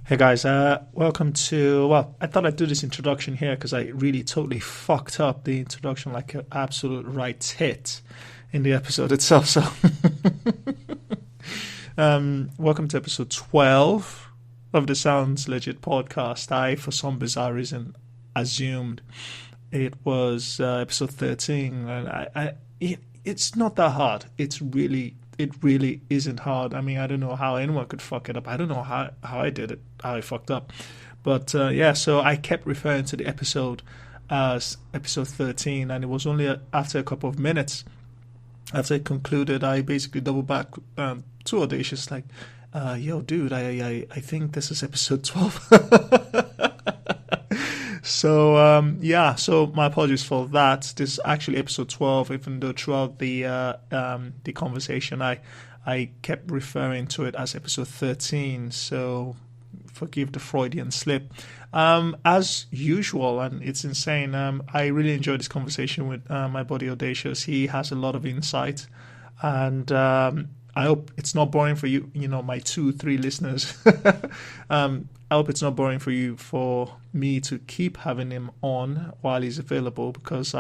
Hey guys, welcome to, well, I thought I'd do this introduction here because I really totally fucked up the introduction like an absolute right tit in the episode itself. So, welcome to episode 12 of the Sounds Legit podcast. I, for some bizarre reason, assumed it was episode 13. And it's not that hard. It really isn't hard. I mean, I don't know how anyone could fuck it up. I don't know how I did it, how I fucked up. But so I kept referring to the episode as episode 13, and it was only after a couple of minutes after it concluded, I basically doubled back to Audacious, like, yo, dude, I think this is episode 12. So my apologies for that. This is actually episode 12, even though throughout the conversation I kept referring to it as episode 13. So forgive the Freudian slip. As usual, and it's insane, I really enjoyed this conversation with my buddy Audacious. He has a lot of insight, and I hope it's not boring for you, my 2-3 listeners. I hope it's not boring for me to keep having him on while he's available, because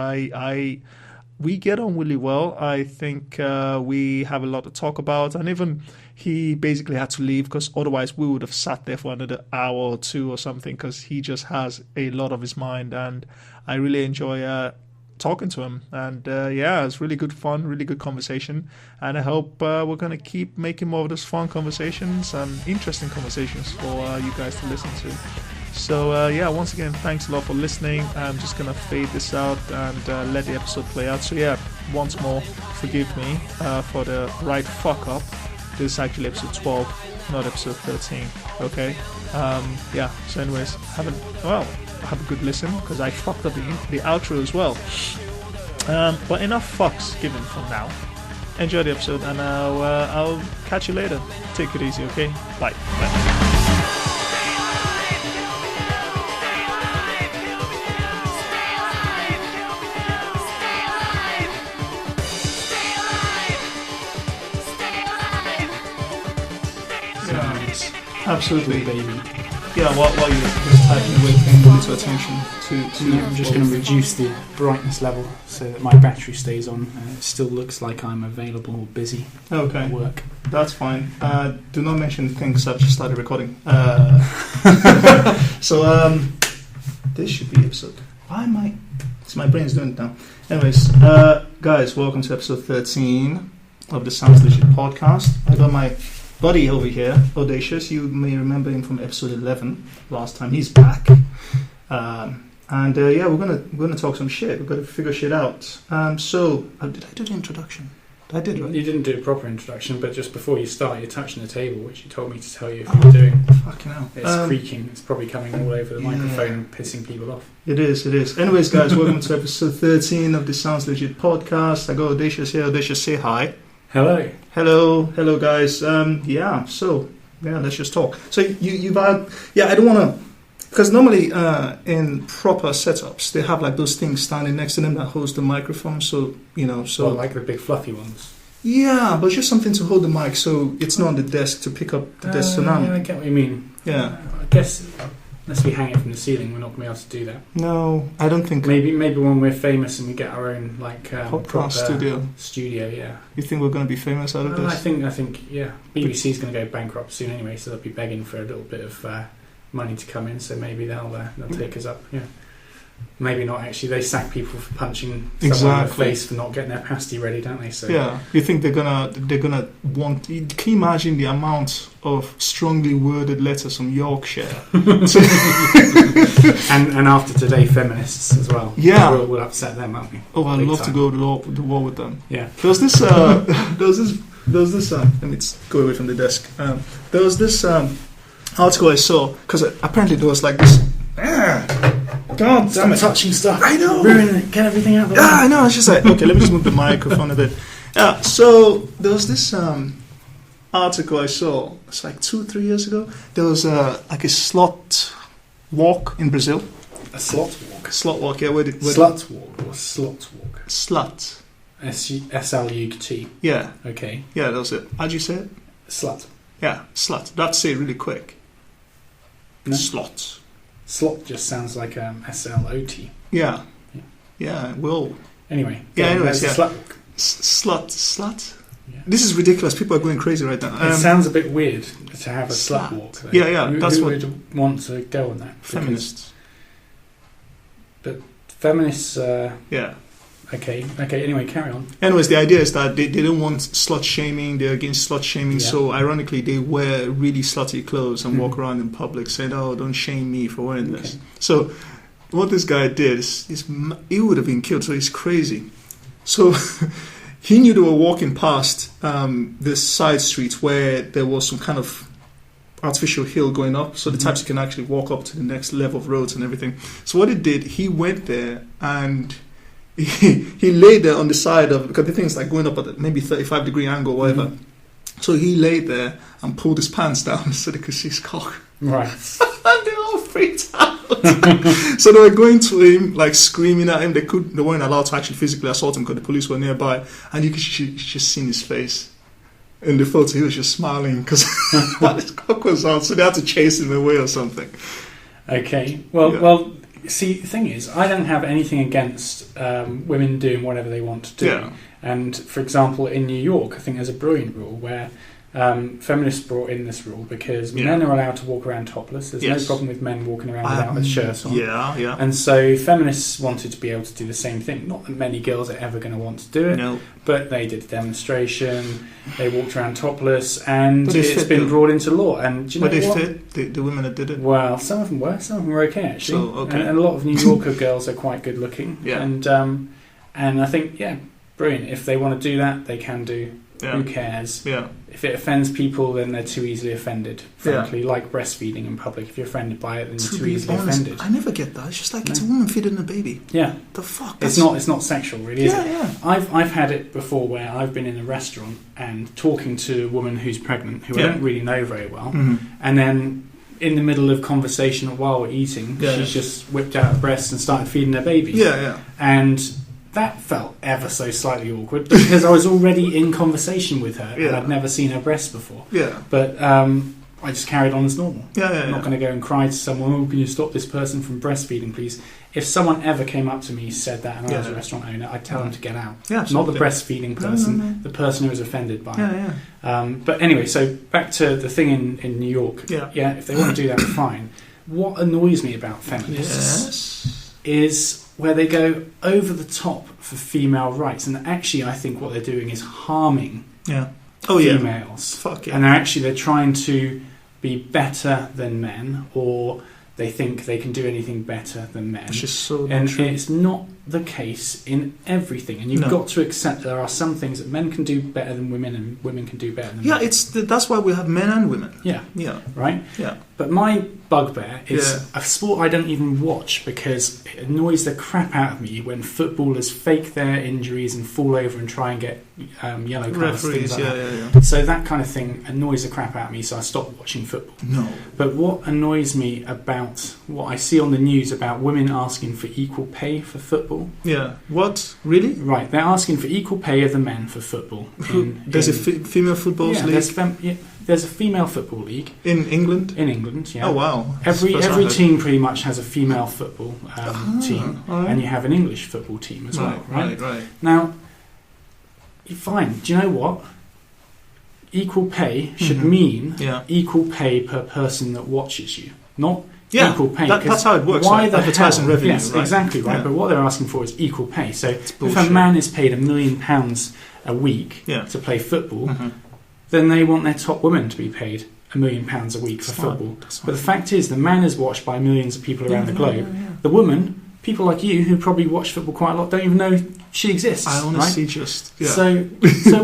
we get on really well. I think we have a lot to talk about, and even he basically had to leave because otherwise we would have sat there for another hour or two or something, because he just has a lot of his mind, and I really enjoy talking to him. And it's really good fun, really good conversation, and I hope we're going to keep making more of those fun conversations and interesting conversations for you guys to listen to. So once again, thanks a lot for listening. I'm just going to fade this out and let the episode play out. So once more, forgive me for the right fuck up. This is actually episode 12, not episode 13. Okay? So anyways, have a good listen, because I fucked up the outro as well. But enough fucks given for now. Enjoy the episode, and I'll catch you later. Take it easy, okay? Bye. Absolutely, baby. Yeah, while you're just typing away, paying little attention to I'm just going to reduce the brightness level so that my battery stays on. It still looks like I'm available or busy at work. That's fine. Do not mention things I've just started recording. This should be episode. My brain's doing it now. Anyways, guys, welcome to episode 13 of the Sounds Legit podcast. I got my buddy over here, Audacious. You may remember him from episode 11 last time. He's back, we're gonna talk some shit. We've got to figure shit out. So did I do the introduction? I did, right? You didn't do a proper introduction, but just before you start, you're touching the table, which you told me to tell you if you were doing. Fucking hell! It's creaking. It's probably coming all over the microphone and pissing people off. It is. Anyways, guys, welcome to episode 13 of the Sounds Legit podcast. I got Audacious here. Audacious, say hi. Hello, guys. Let's just talk. So you've had, I don't want to, because normally in proper setups they have like those things standing next to them that holds the microphone. So like the big fluffy ones. Yeah, but just something to hold the mic, so it's not on the desk to pick up the desk. So now, I get what you mean. Yeah, I guess. Unless we hang it from the ceiling, we're not going to be able to do that. No, I don't think. Maybe when we're famous and we get our own podcast studio. Yeah. You think we're going to be famous out of this? I think. Yeah. BBC's going to go bankrupt soon anyway, so they'll be begging for a little bit of money to come in. So maybe they'll take us up. Yeah. Maybe not actually. They sack people for punching someone in the face for not getting their pasty ready, don't they? So yeah. You think they're gonna want? Can you imagine the amount of strongly worded letters from Yorkshire? and after today, feminists as well. Yeah, we'll upset them, won't we? Oh, I'd love to go to the war with them. Yeah. There was this. Let me go away from the desk. There was this article I saw, because apparently there was like this. God damn it! Touching stuff. I know. Ruin it. Get everything out of the way. Yeah, I know. It's just like, okay, let me just move the microphone a bit. Yeah. So there was this article I saw. It's like 2-3 years ago. There was like a slot walk in Brazil. A slot walk. Slot walk. Yeah. Slut walk or slot walk. Slut. SLUT. Yeah. Okay. Yeah, that was it. How'd you say it? Slut. Yeah, slut. That's it really quick. No? Slot. Slot just sounds like SLOT. Yeah. Yeah. Yeah, well. Anyway. Yeah, anyways, yeah. Slut. Slut? Yeah. This is ridiculous. People are going crazy right now. It sounds a bit weird to have a slut walk. Though. Yeah, Who would want to go on that? Feminists. But feminists... yeah. Okay, anyway, carry on. Anyways, the idea is that they don't want slut shaming, they're against slut shaming, so ironically they wear really slutty clothes and walk around in public saying, oh, don't shame me for wearing this. So what this guy did is he would have been killed, so he's crazy. So he knew they were walking past this side street where there was some kind of artificial hill going up, so the types you can actually walk up to the next level of roads and everything. So what he did, he went there and he lay there on the side of, because the thing's like going up at maybe 35-degree angle or whatever. So he lay there and pulled his pants down so they could see his cock. Right. And they all freaked out. So they were going to him, like screaming at him. They weren't allowed to actually physically assault him because the police were nearby. And you could just see his face. In the photo, he was just smiling because his cock was out. So they had to chase him away or something. Okay. Well. See, the thing is, I don't have anything against women doing whatever they want to do. Yeah. And, for example, in New York, I think there's a brilliant rule where feminists brought in this rule because men are allowed to walk around topless. There's no problem with men walking around without a shirt on. Yeah. And so feminists wanted to be able to do the same thing. Not that many girls are ever going to want to do it, but they did a demonstration, they walked around topless, and it's been brought into law. And do you know what? Fit the women that did it? Well, some of them were okay, actually. So, okay. And a lot of New Yorker girls are quite good looking. Yeah. And I think, brilliant. If they want to do that, they can do. Yeah. Who cares? Yeah. If it offends people, then they're too easily offended. Frankly, like breastfeeding in public. If you're offended by it, then you're too easily offended. I never get that. It's just like it's a woman feeding a baby. Yeah. The fuck? It's not sexual, really, is it? Yeah. I've had it before where I've been in a restaurant and talking to a woman who's pregnant, who I don't really know very well, and then in the middle of conversation while we're eating, she's just whipped out her breasts and started feeding her baby. Yeah. And that felt ever so slightly awkward because I was already in conversation with her and I'd never seen her breasts before. Yeah. But I just carried on as normal. I'm not going to go and cry to someone, oh, can you stop this person from breastfeeding, please? If someone ever came up to me, said that, and I was a restaurant owner, I'd tell them to get out. Yeah, not the breastfeeding person, the person who was offended by it. But anyway, so back to the thing in New York. Yeah, if they want to do that, fine. What annoys me about feminists is where they go over the top for female rights, and actually I think what they're doing is harming females. Fuck yeah. And they're trying to be better than men, or they think they can do anything better than men. Which is so and true. It's not the case in everything, and you've got to accept there are some things that men can do better than women, and women can do better than men. That's why we have men and women. Yeah. Right? Yeah. But my bugbear is a sport I don't even watch because it annoys the crap out of me when footballers fake their injuries and fall over and try and get yellow cards. Referees, things like that. So that kind of thing annoys the crap out of me, so I stopped watching football. No. But what annoys me about what I see on the news about women asking for equal pay for football. Yeah. What? Really? Right. They're asking for equal pay of the men for football. There's a female football league? There's a female football league. In England? In England, yeah. Oh, wow. Every team pretty much has a female football team, right. and you have an English football team as well, right? Right. Now, fine. Do you know what? Equal pay should mean equal pay per person that watches you, not equal pay. That's how it works. Why the advertising hell? revenue? Yes, right? exactly right. Yeah. But what they're asking for is equal pay. So if a man is paid £1 million a week to play football, then they want their top women to be paid £1 million a week for football. But the fact is, the man is watched by millions of people around the globe. The woman, people like you who probably watch football quite a lot, don't even know she exists. I honestly just... Yeah. So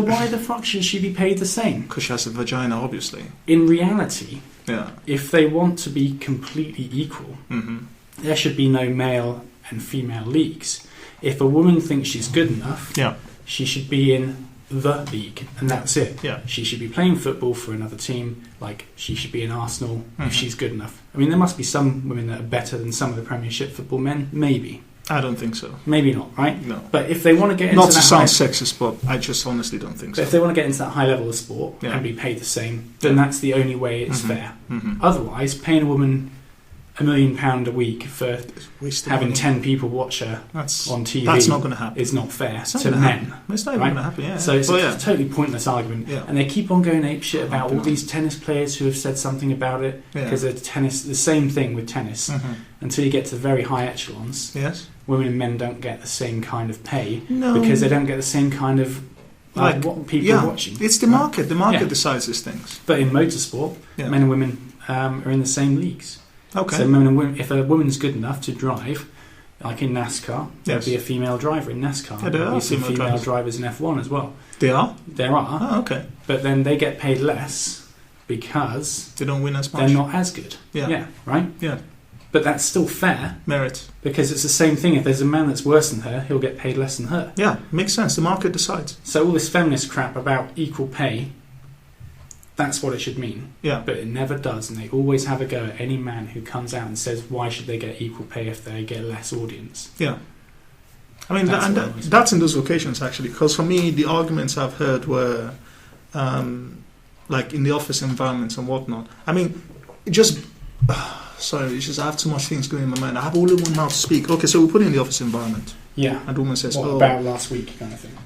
why the fuck should she be paid the same? Because she has a vagina, obviously. In reality, yeah, if they want to be completely equal, there should be no male and female leagues. If a woman thinks she's good enough, she should be in the league, and that's it. Yeah. She should be playing football for another team, like she should be in Arsenal if she's good enough. I mean, there must be some women that are better than some of the Premiership football men, maybe. I don't think so. Maybe not, right? No. But if they want to get into not to sound sexist, but I just honestly don't think so. But if they want to get into that high level of sport and be paid the same, then that's the only way it's fair. Otherwise, paying a woman £1 million a week for having 10 people watch her on TV. That's not going to happen. It's not fair to men. It's not even going to happen. Yeah. So it's a totally pointless argument, and they keep on going apeshit about all these tennis players who have said something about it because the same thing with tennis. Until you get to the very high echelons, women and men don't get the same kind of pay because they don't get the same kind of what people are watching. It's the market. The market decides these things. But in motorsport, men and women are in the same leagues. Okay. So men and women, if a woman's good enough to drive, like in NASCAR, there'll be a female driver in NASCAR. Yeah, there are some female drivers in F1 as well. There are? There are. Oh, okay. But then they get paid less because they don't win as much. They're not as good. Yeah. Right? Yeah. But that's still fair. Merit. Because it's the same thing. If there's a man that's worse than her, he'll get paid less than her. Yeah, makes sense. The market decides. So all this feminist crap about equal pay, that's what it should mean. Yeah. But it never does, and they always have a go at any man who comes out and says, why should they get equal pay if they get less audience? Yeah. I mean, that's in those locations, actually, because for me, the arguments I've heard were, like, in the office environments and whatnot. I mean, sorry, it's just I have too much things going in my mind. I have only one mouth to speak. Okay, so we put it in the office environment. Yeah. And the woman says, what about last week kind of thing?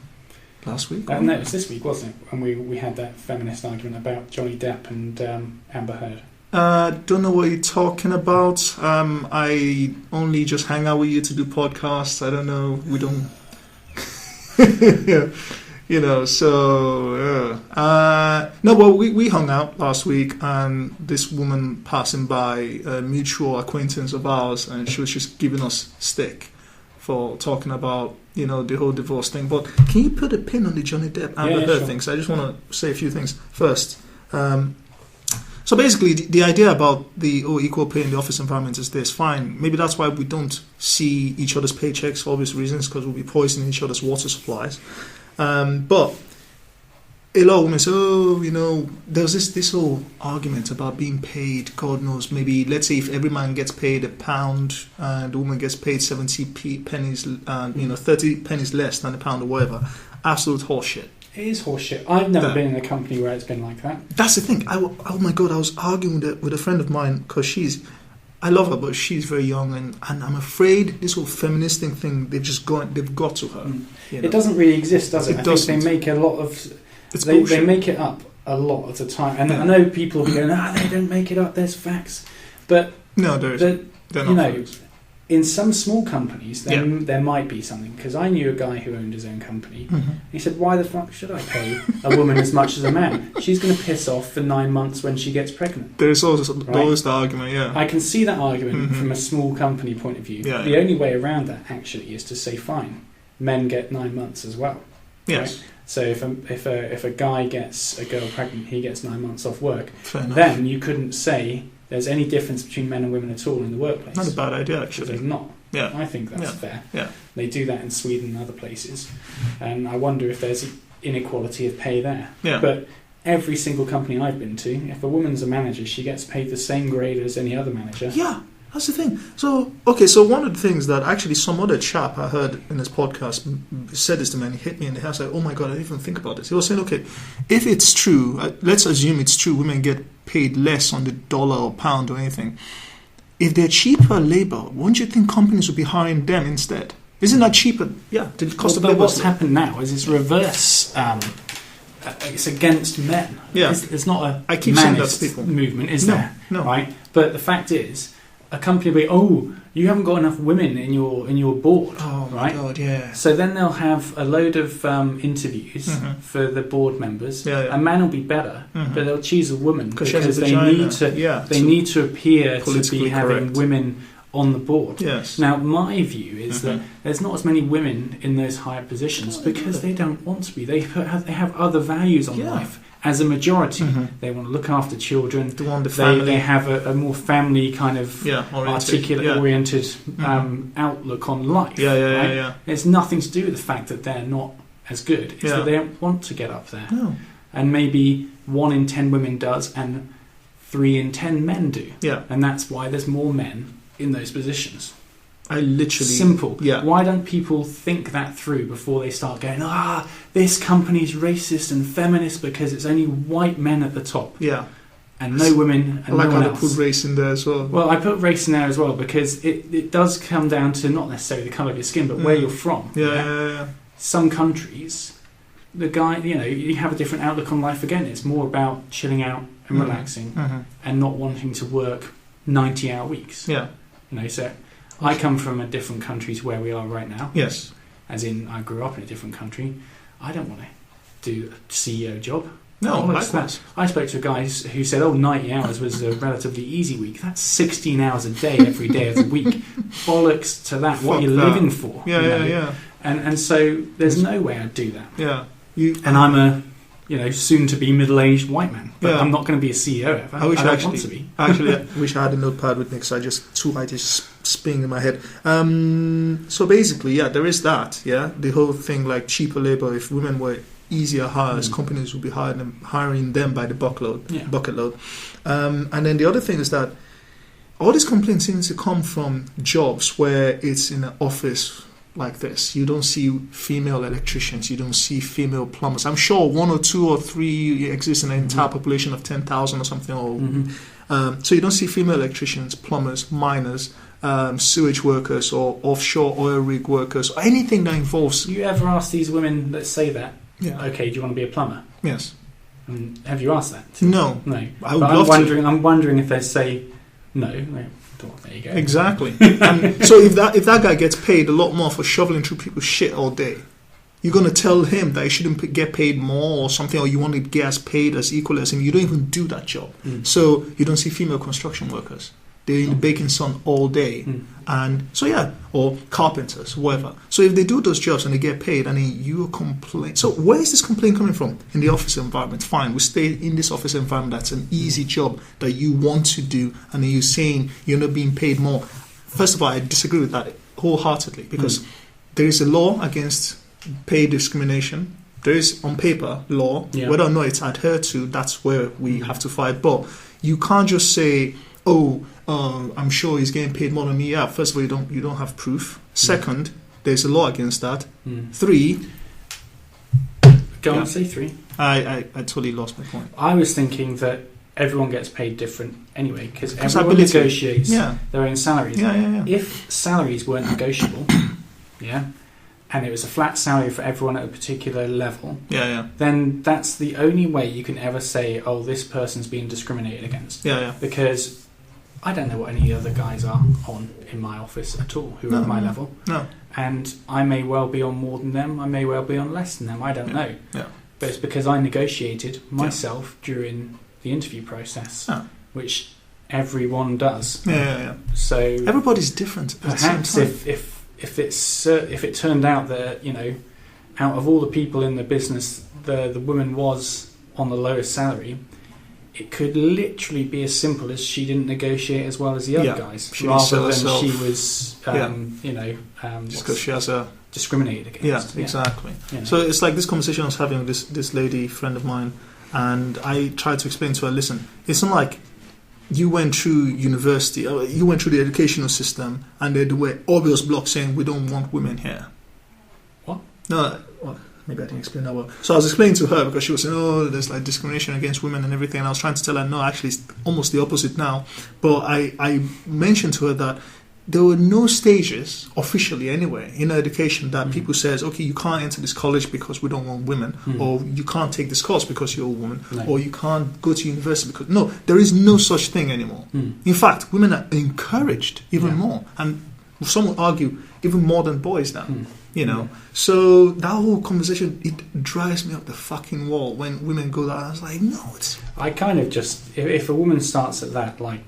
Last week? No, it was this week, wasn't it? And we had that feminist argument about Johnny Depp and Amber Heard. Don't know what you're talking about. I only just hang out with you to do podcasts. I don't know. We don't... You know, so... no, well, we hung out last week, and this woman passing by, a mutual acquaintance of ours, and she was just giving us stick for talking about, you know, the whole divorce thing. But can you put a pin on the Johnny Depp Amber Heard thing? So I just want to say a few things first. So basically, the idea about the equal pay in the office environment is this. Fine, maybe that's why we don't see each other's paychecks for obvious reasons, because we'll be poisoning each other's water supplies. But a lot of women say, oh, you know, there's this whole argument about being paid, God knows, maybe, let's say if every man gets paid £1 and the woman gets paid 70 pennies, you know, 30 pennies less than £1 or whatever. Absolute horseshit. It is horseshit. I've never been in a company where it's been like that. That's the thing. Oh my God, I was arguing with a friend of mine because I love her, but she's very young, and I'm afraid this whole feministic thing, they've got to her. You know? It doesn't really exist, does it? I think they make a lot of... They make it up a lot of the time. And I know people will be going, they don't make it up, there's facts. But no, they're not facts. In some small companies, there might be something. Because I knew a guy who owned his own company. Mm-hmm. He said, why the fuck should I pay a woman as much as a man? She's going to piss off for 9 months when she gets pregnant. There's always the argument, yeah. I can see that argument from a small company point of view. Yeah, the only way around that, actually, is to say, fine, men get 9 months as well. Yes. Right? So if a guy gets a girl pregnant, he gets 9 months off work. Fair enough. Then you couldn't say there's any difference between men and women at all in the workplace. Not a bad idea, actually. There's not. Yeah. I think that's fair. Yeah. They do that in Sweden and other places. And I wonder if there's inequality of pay there. Yeah. But every single company I've been to, if a woman's a manager, she gets paid the same grade as any other manager. Yeah. That's the thing. So one of the things that actually some other chap I heard in his podcast said this to me, and he hit me in the head. I was like, oh my God, I didn't even think about this. He was saying, okay, if it's true, let's assume it's true, women get paid less on the dollar or pound or anything. If they're cheaper labor, wouldn't you think companies would be hiring them instead? Isn't that cheaper? Yeah, the cost of labor. But what's happened now is it's reverse. It's against men. Yeah. It's not I keep saying that to people. Movement, is there? No. Right? But the fact is, a company will be, oh, you haven't got enough women in your board. Oh, right? My God, yeah. So then they'll have a load of interviews for the board members. Yeah. A man will be better, but they'll choose a woman because they they need to appear to be having correct. women on the board. Yes. Now, my view is that there's not as many women in those higher positions because they don't want to be. They have other values on life. As a majority, they want to look after children. They want the family. They have a more family kind of oriented outlook on life. Yeah. It's nothing to do with the fact that they're not as good. It's that they don't want to get up there. No. And maybe 1 in 10 women does, and 3 in 10 men do. Yeah. And that's why there's more men in those positions. Simple. Yeah. Why don't people think that through before they start going, this company's racist and feminist because it's only white men at the top? Yeah. and no women, and I like no how one they else. put race in there as well. Well, I put race in there as well because it does come down to not necessarily the colour of your skin, but where you're from. Yeah. Some countries, the guy, you have a different outlook on life again. It's more about chilling out and relaxing and not wanting to work 90-hour weeks. Yeah. So I come from a different country to where we are right now. Yes. As in, I grew up in a different country. I don't want to do a CEO job. No, likewise. I spoke to a guy who said, 90 hours was a relatively easy week. That's 16 hours a day, every day of the week. Bollocks to that. What you're living for. Yeah. And so there's no way I'd do that. Yeah. And I'm a soon-to-be middle-aged white man. But I'm not going to be a CEO ever. I want to be. Actually, I wish I had a notepad with me because I just two ideas spinning in my head. So basically, there is that. Yeah, the whole thing like cheaper labor. If women were easier hires, companies would be hiring them by the bucket load. And then the other thing is that all these complaints seem to come from jobs where it's in an office like this. You don't see female electricians, you don't see female plumbers. I'm sure 1 or 2 or 3 exist in an entire population of 10,000 or something. So you don't see female electricians, plumbers, miners, sewage workers or offshore oil rig workers or anything that involves... You ever ask these women that say that, Yeah. okay, do you want to be a plumber? Yes. Have you asked that? No. I would love to. I'm wondering if they say no. There you go. Exactly. And so if that guy gets paid a lot more for shoveling through people's shit all day, you're going to tell him that he shouldn't get paid more or something, or you want to get as paid as equal as him. You don't even do that job. So you don't see female construction workers. They're in the baking sun all day. And so, or carpenters, whatever. So if they do those jobs and they get paid and then you complain. So where is this complaint coming from? In the office environment. Fine, we stay in this office environment. That's an easy job that you want to do. And then you're saying you're not being paid more. First of all, I disagree with that wholeheartedly because there is a law against pay discrimination. There is, on paper, law. Whether or not it's adhered to, that's where we have to fight. But you can't just say, I'm sure he's getting paid more than me. First of all, you don't have proof. Second, there's a law against that. 3. Go on, say 3. I totally lost my point. I was thinking that everyone gets paid different anyway because everyone negotiates their own salaries. If salaries weren't negotiable, and it was a flat salary for everyone at a particular level, then that's the only way you can ever say, this person's being discriminated against. Because I don't know what any other guys are on in my office at all who are at my level. No. And I may well be on more than them, I may well be on less than them, I don't know. But it's because I negotiated myself during the interview process, which everyone does. So everybody's different. Perhaps if it turned out that out of all the people in the business, the woman was on the lowest salary, it could literally be as simple as she didn't negotiate as well as the other guys, rather than she was, just because she has a discriminated against. Exactly. So it's like this conversation I was having with this lady friend of mine, and I tried to explain to her, listen, it's not like you went through university, you went through the educational system, and there were obvious blocks saying we don't want women here. What? No, maybe I didn't explain that well. So I was explaining to her because she was saying, there's like discrimination against women and everything. And I was trying to tell her, no, actually it's almost the opposite now. But I mentioned to her that there were no stages, officially anyway, in education that people says, okay, you can't enter this college because we don't want women, or you can't take this course because you're a woman, or you can't go to university because... No, there is no such thing anymore. In fact, women are encouraged even more. And some would argue even more than boys now. So that whole conversation, it drives me up the fucking wall when women go there. I was like, no, it's... I kind of just... If a woman starts at that, like...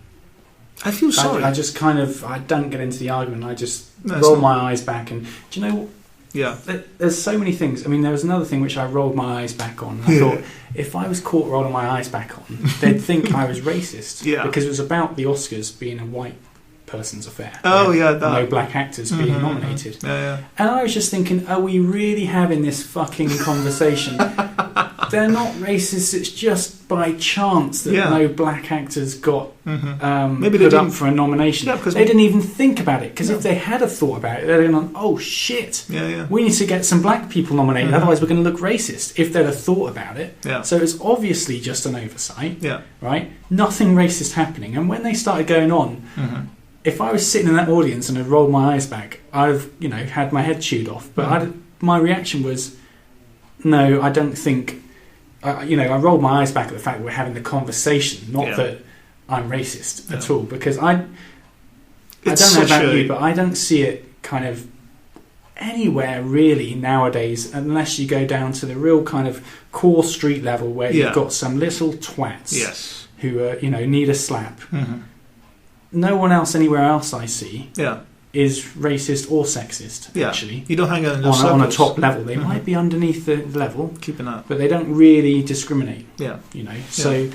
I feel sorry. I just kind of... I don't get into the argument. I just roll my eyes back and... Do you know what? Yeah. There's so many things. I mean, there was another thing which I rolled my eyes back on. I thought, if I was caught rolling my eyes back on, they'd think I was racist. Because it was about the Oscars being a white person's affair. No black actors being nominated. And I was just thinking, are we really having this fucking conversation they're not racist. It's just by chance that no black actors got maybe put up for a nomination. Yeah, because they didn't even think about it. Because if they had a thought about it, they'd have gone, "Oh shit, we need to get some black people nominated. Otherwise, we're going to look racist." If they'd have thought about it, so it's obviously just an oversight. Right, nothing racist happening. And when they started going on. If I was sitting in that audience and had rolled my eyes back, I'd have, had my head chewed off. But my reaction was, no, I don't think... I rolled my eyes back at the fact that we're having the conversation, not that I'm racist at all. Because I don't know about you, but I don't see it kind of anywhere really nowadays, unless you go down to the real kind of core street level where you've got some little twats who need a slap. No one else anywhere else I see is racist or sexist, actually. You don't hang out in those on a top level. They might be underneath the level, keeping up, but they don't really discriminate. So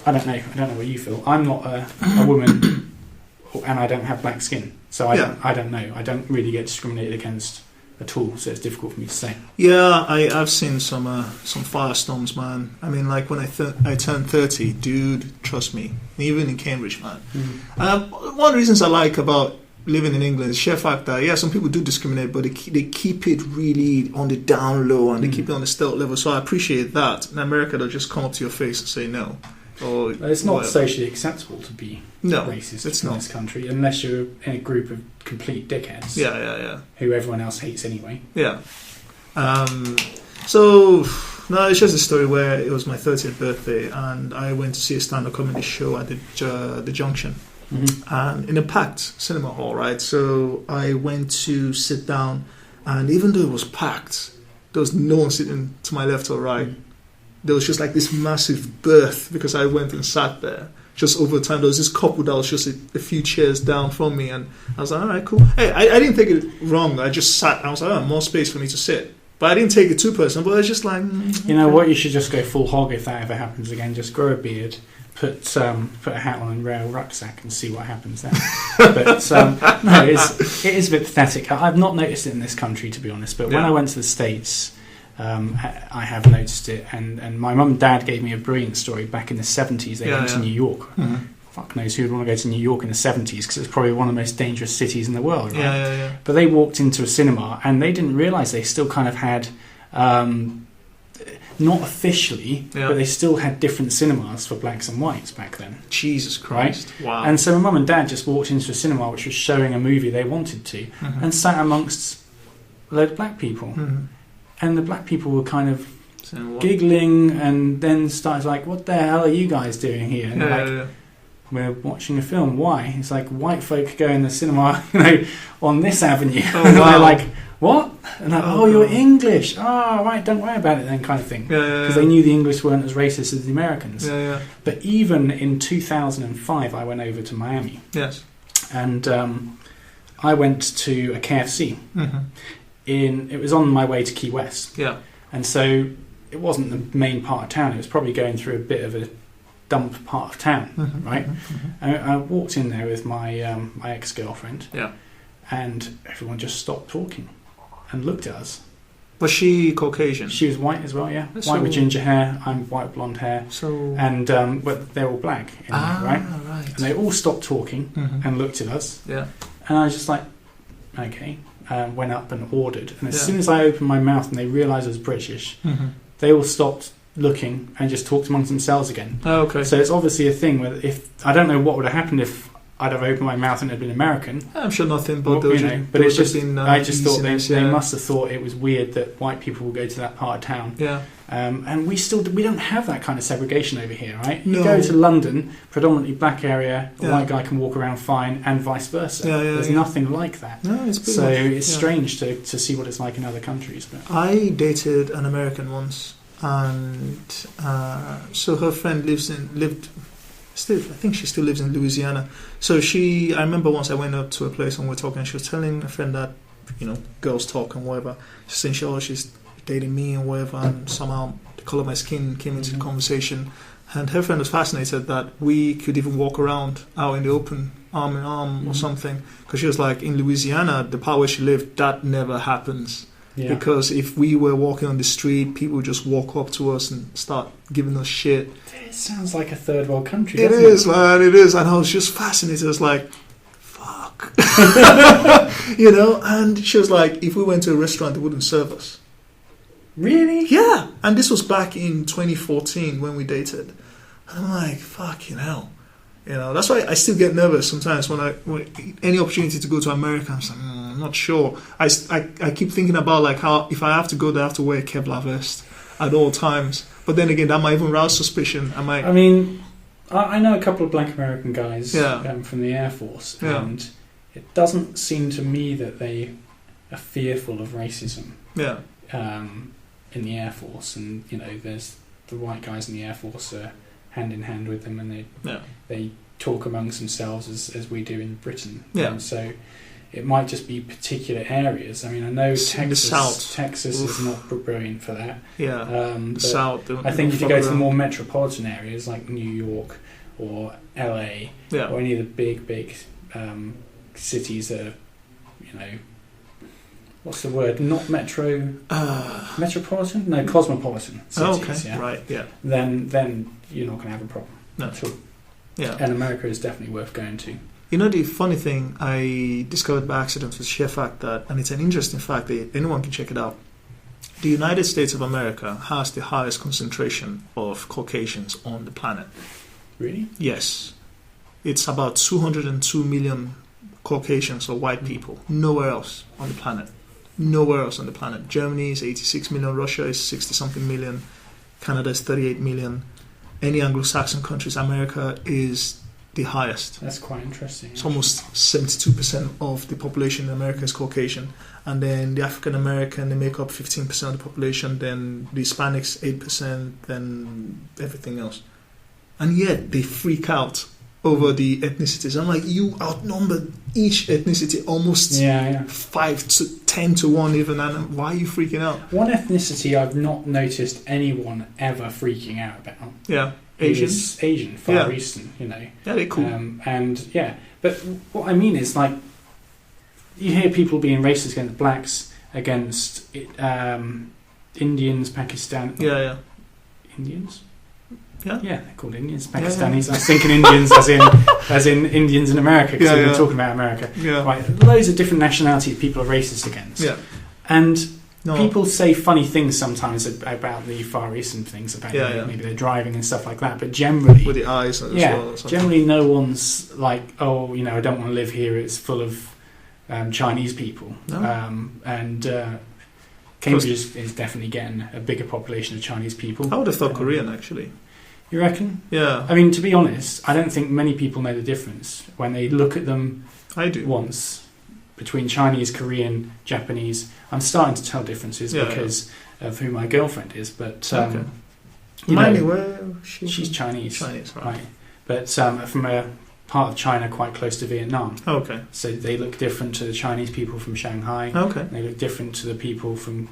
I don't know. I don't know what you feel. I'm not a woman, and I don't have black skin, so I don't know. I don't really get discriminated against at all, so it's difficult for me to say. I've seen some firestorms, man. I mean, like when I turned 30, dude, trust me, even in Cambridge, man. One of the reasons I like about living in England is the sheer fact that some people do discriminate, but they keep it really on the down low and they keep it on the stealth level, so I appreciate that. In America, they'll just come up to your face and say no. Or it's not socially acceptable to be racist in this country unless you're in a group of complete dickheads. Who everyone else hates anyway. So no, it's just a story where it was my 30th birthday and I went to see a stand-up comedy show at the Junction, and in a packed cinema hall, right? So I went to sit down, and even though it was packed, there was no one sitting to my left or right. There was just like this massive berth because I went and sat there. Just over time, there was this couple that was just a few chairs down from me, and I was like, all right, cool. Hey, I didn't take it wrong. I just sat. I was like, more space for me to sit. But I didn't take it too personal. But I was just like, you know what? You should just go full hog if that ever happens again. Just grow a beard, put a hat on and wear a rucksack and see what happens then. But no, it is a bit pathetic. I've not noticed it in this country, to be honest. But when I went to the States, I have noticed it, and my mum and dad gave me a brilliant story back in the 70s. They went to New York. Fuck knows who would want to go to New York in the 70s, because it's probably one of the most dangerous cities in the world, right? But they walked into a cinema and they didn't realise they still kind of had, not officially, but they still had different cinemas for blacks and whites back then. Jesus Christ. Right? Wow. And so my mum and dad just walked into a cinema which was showing a movie they wanted to, and sat amongst a load of black people. And the black people were kind of giggling, and then started like, "What the hell are you guys doing here?" And they're like, "We're watching a film." Why? It's like, white folk go in the cinema, on this avenue. And they're like, "What?" And like, "Oh, you're English. Oh, right, don't worry about it then," kind of thing. Because they knew the English weren't as racist as the Americans. But even in 2005, I went over to Miami. And I went to a KFC. It was on my way to Key West, and so it wasn't the main part of town. It was probably going through a bit of a dump part of town, right? And I walked in there with my ex-girlfriend, and everyone just stopped talking and looked at us. Was she Caucasian? She was white as well, white with ginger hair. I'm white with blonde hair. And but they're all black, in there, right? And they all stopped talking and looked at us. And I was just like, okay. Went up and ordered, and as soon as I opened my mouth and they realised I was British, they all stopped looking and just talked amongst themselves again. So it's obviously a thing where, if I don't know what would have happened if I'd have opened my mouth and it had been American. I'm sure nothing, but but it's just I just thought they must have thought it was weird that white people would go to that part of town. And we don't have that kind of segregation over here, right? You go to London, predominantly black area, a white guy can walk around fine, and vice versa. There's nothing like that. It's strange to see what it's like in other countries. But I dated an American once, and so her friend I think she still lives in Louisiana. So I remember once I went up to a place and we were talking, and she was telling a friend that, girls talk and whatever. She's saying she's dating me and whatever, and somehow the colour of my skin came into the conversation. And her friend was fascinated that we could even walk around out in the open, arm in arm or something. Because she was like, in Louisiana, the part where she lived, that never happens. Yeah. Because if we were walking on the street, people would just walk up to us and start giving us shit. It sounds like a third world country. It doesn't is, man. It is, and I was just fascinated. I was like, "Fuck," you know. And she was like, "If we went to a restaurant, they wouldn't serve us." Really? Yeah. And this was back in 2014 when we dated. And I'm like, "Fucking hell." You know, that's why I still get nervous sometimes when any opportunity to go to America. I'm just like, I'm not sure. I keep thinking about like how if I have to go there, I have to wear a Kevlar vest at all times. But then again, that might even rouse suspicion. I mean, I know a couple of black American guys Yeah. From the Air Force, Yeah. and it doesn't seem to me that they are fearful of racism Yeah. in the Air Force. And you know, there's the white guys in the Air Force are hand in hand with them, and they talk amongst themselves as we do in Britain. Yeah. So it might just be particular areas. I mean, I know In the South. Texas Oof. is not brilliant for that. Yeah. The But South. I think if you go to the more metropolitan areas like New York or LA Yeah. or any of the big cities that are, you know, what's the word? Not metropolitan? No, cosmopolitan cities. Okay. Yeah? Right. Yeah. Then you're not going to have a problem No. at all. Yeah. And America is definitely worth going to. You know, the funny thing I discovered by accident was the sheer fact that, and it's an interesting fact that anyone can check it out. The United States of America has the highest concentration of Caucasians on the planet. Really? Yes. It's about 202 million Caucasians or white people. Nowhere else on the planet. Nowhere else on the planet. Germany is 86 million. Russia is 60-something million. Canada is 38 million. Any Anglo-Saxon countries, America is the highest. That's quite interesting. It's almost 72% of the population in America is Caucasian. And then the African American, they make up 15% of the population. Then the Hispanics, 8%. Then everything else. And yet they freak out over the ethnicities. I'm like, you outnumber each ethnicity almost 5 to 10 to 1 even. And why are you freaking out? One ethnicity I've not noticed anyone ever freaking out about. Yeah. Asian? Is Asian, Far Eastern, you know. Yeah, they're cool. But what I mean is, like, you hear people being racist against blacks, against Indians, Pakistan. Yeah. Indians? Yeah, they're called Indians, Pakistanis. I was thinking Indians as in Indians in America, because we've been talking about America. Yeah. Right, loads of different nationalities people are racist against. Yeah. And people say funny things sometimes about the Far Eastern things, about maybe they're driving and stuff like that, but generally... With the eyes as well. Generally no one's like, oh, you know, I don't want to live here, it's full of Chinese people. No. Cambridge is definitely getting a bigger population of Chinese people. I would have thought Korean, actually. You reckon? Yeah. I mean, to be honest, I don't think many people know the difference when they look at them. I do. Once between Chinese, Korean, Japanese. I'm starting to tell differences because of who my girlfriend is. But where she's Chinese. Chinese, right? But from a part of China quite close to Vietnam. Okay. So they look different to the Chinese people from Shanghai. Okay. And they look different to the people from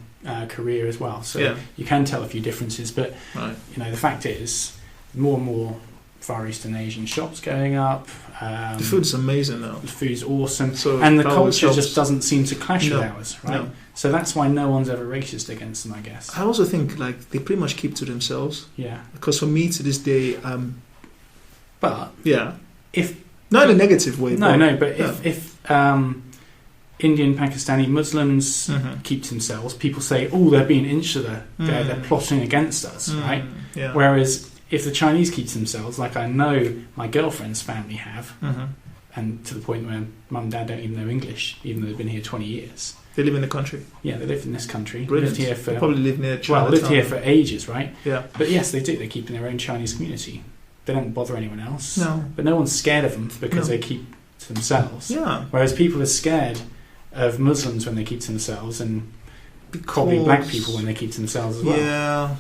Korea as well. So you can tell a few differences. But you know, the fact is, more and more Far Eastern Asian shops going up. The food's amazing now. The food's awesome. So and the culture just doesn't seem to clash with ours, right? No. So that's why no one's ever racist against them, I guess. I also think like they pretty much keep to themselves. Yeah. Because for me to this day, but if not in a negative way. But if Indian Pakistani Muslims keep to themselves, people say, oh, they're being insular, they're plotting against us, right? Yeah. Whereas if the Chinese keep to themselves, like I know my girlfriend's family have, and to the point where mum and dad don't even know English, even though they've been here 20 years. They live in the country. Yeah, they live in this country. Brilliant. Lived here for, they probably live near China. Lived here for ages, right? Yeah. But yes, they do. They keep in their own Chinese community. They don't bother anyone else. No. But no one's scared of them because they keep to themselves. Yeah. Whereas people are scared of Muslims when they keep to themselves, and probably black people when they keep to themselves as well. Yeah.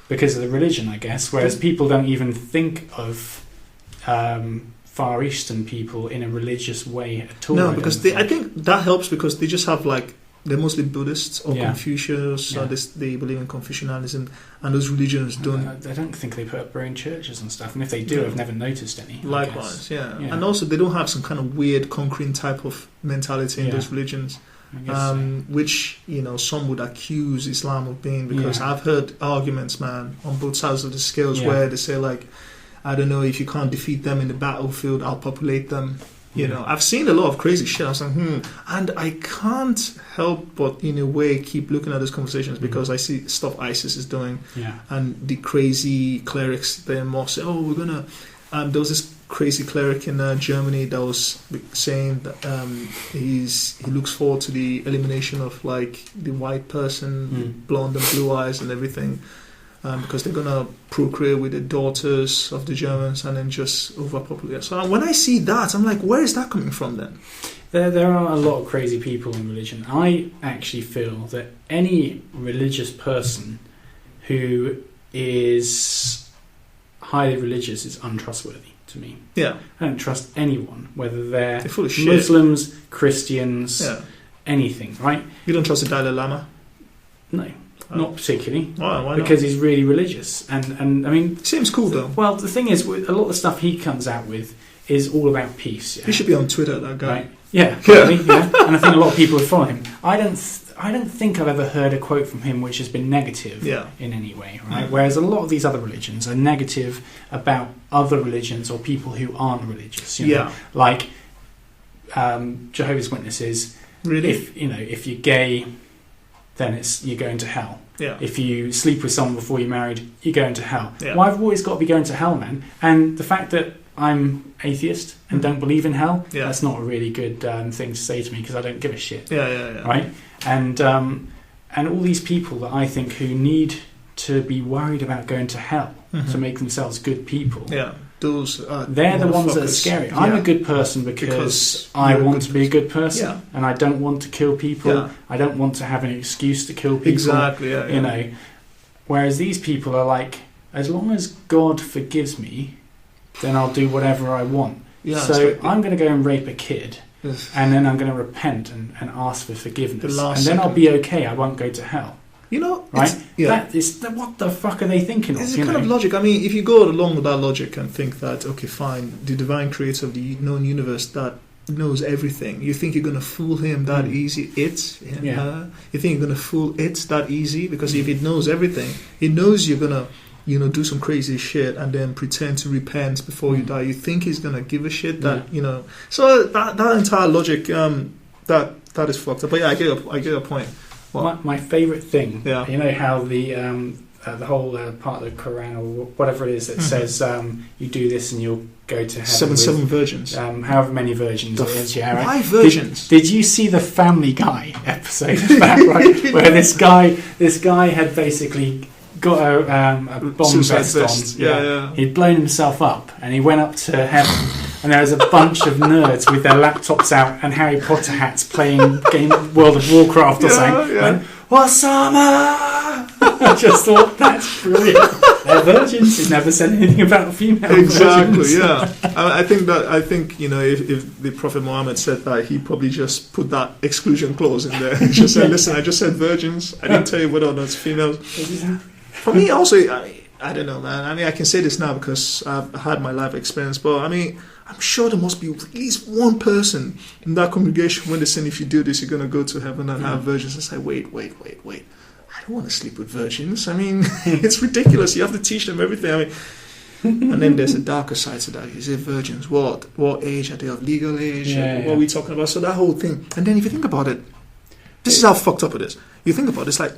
Because of the religion, I guess. Whereas people don't even think of Far Eastern people in a religious way at all. No, because I think that helps because they just have like they're mostly Buddhists or Confucius, so they believe in Confucianism, and those religions don't. I don't think they put up their own churches and stuff, and if they do, I've never noticed any. Likewise, yeah, and also they don't have some kind of weird conquering type of mentality in those religions. I guess which some would accuse Islam of being, because I've heard arguments, man, on both sides of the scales where they say like, I don't know, if you can't defeat them in the battlefield, I'll populate them. I've seen a lot of crazy shit. I was like, and I can't help but in a way keep looking at those conversations because I see stuff ISIS is doing, and the crazy clerics there more say, oh, we're gonna. There was this crazy cleric in Germany that was saying that he looks forward to the elimination of like the white person, blonde and blue eyes and everything. Because they're gonna procreate with the daughters of the Germans and then just overpopulate. So when I see that, I'm like, where is that coming from then? There are a lot of crazy people in religion. I actually feel that any religious person who is highly religious is untrustworthy to me. Yeah, I don't trust anyone, whether they're full of shit. Muslims, Christians, anything. Right? You don't trust the Dalai Lama? No. Not particularly, why because not? he's really religious, and I mean, seems cool though. Well, the thing is, a lot of the stuff he comes out with is all about peace. He should be on Twitter, that guy. Right? Yeah, probably, and I think a lot of people would follow him. I don't think I've ever heard a quote from him which has been negative in any way. Right? Whereas a lot of these other religions are negative about other religions or people who aren't religious. Like Jehovah's Witnesses. Really, if you're gay, then you're going to hell. Yeah. If you sleep with someone before you're married, you're going to hell. Yeah. Well, I've always got to be going to hell, man. And the fact that I'm atheist and don't believe in hell, that's not a really good thing to say to me because I don't give a shit. Yeah. Right? And all these people that I think who need to be worried about going to hell to make themselves good people. Yeah. They're the ones that are scary. Yeah. I'm a good person because I want to be a good person, and I don't want to kill people. Yeah. I don't want to have an excuse to kill people. Exactly. Yeah. Whereas these people are like, as long as God forgives me, then I'll do whatever I want. Yeah, so I'm going to go and rape a kid, and then I'm going to repent and ask for forgiveness, and then I'll be okay. I won't go to hell. Right? What the fuck are they thinking of? It's a kind of logic. I mean, if you go along with that logic and think that, okay, fine, the divine creator of the known universe that knows everything, you think you're going to fool him that easy? You think you're going to fool it that easy? Because if it knows everything, it knows you're going to, do some crazy shit and then pretend to repent before you die. You think he's going to give a shit that, So that entire logic, that is fucked up. But yeah, I get your point. My favourite thing, you know how the whole part of the Quran or whatever it is that says you do this and you'll go to heaven. Seven virgins. However many virgins it is, right? Why virgins? Did you see the Family Guy episode of that, right? Where this guy had basically got a bomb vest on. He'd blown himself up and he went up to heaven. And there was a bunch of nerds with their laptops out and Harry Potter hats playing World of Warcraft or something. Went, Osama! I just thought, that's brilliant. They're virgins. He never said anything about female virgins. I think if the Prophet Muhammad said that, he probably just put that exclusion clause in there. He just said, listen, I just said virgins. I didn't tell you whether or not it's females. For me, also, I don't know, man. I mean, I can say this now because I've had my life experience, but I mean, I'm sure there must be at least one person in that congregation when they say, if you do this, you're going to go to heaven and have virgins. It's like, wait. I don't want to sleep with virgins. I mean, it's ridiculous. You have to teach them everything. I mean, and then there's a darker side to that. Is it virgins? What age? Are they of legal age? What are we talking about? So that whole thing. And then if you think about it, this is how fucked up it is. You think about it, it's like,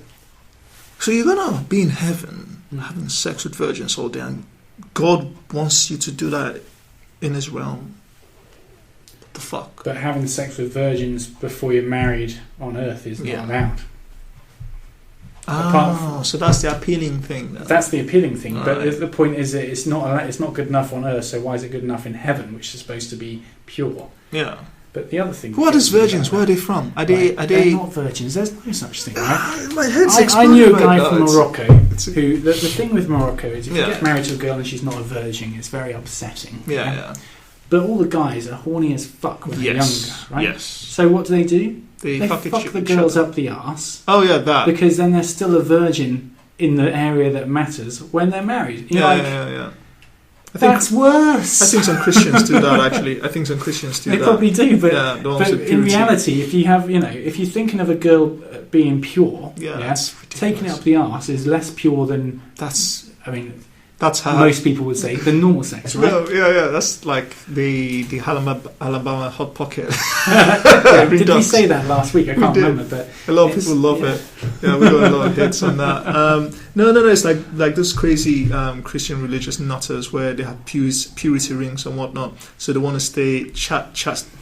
so you're going to be in heaven having sex with virgins all day, and God wants you to do that in his realm. What the fuck? But having sex with virgins before you're married on earth is not allowed. So that's the appealing thing. That's the appealing thing. All but right. The point is that it's not good enough on earth, so why is it good enough in heaven, which is supposed to be pure? Yeah. but the other thing... Who are these virgins? Where are they from? Are they... They're not virgins. There's no such thing, right? My head's I knew a guy right from now. Morocco who... The thing with Morocco is if you get married to a girl and she's not a virgin, it's very upsetting. Yeah. But all the guys are horny as fuck when they're younger, right? Yes. So what do? They fuck the girls up the arse. Oh, yeah, that. Because then they're still a virgin in the area that matters when they're married. Yeah. That's worse. I think some Christians do that, actually. I think some Christians do they that. They probably do, but, yeah, but in reality, if you have, if you're thinking of a girl being pure, taking it up the arse is less pure than that's how most people would say the normal sex, right? No, yeah, that's like the Alabama hot pocket. Did we say that last week? I can't remember, but a lot of people love it. Yeah, we got a lot of hits on that. No, it's like those crazy Christian religious nutters where they have purity rings and whatnot, so they want to stay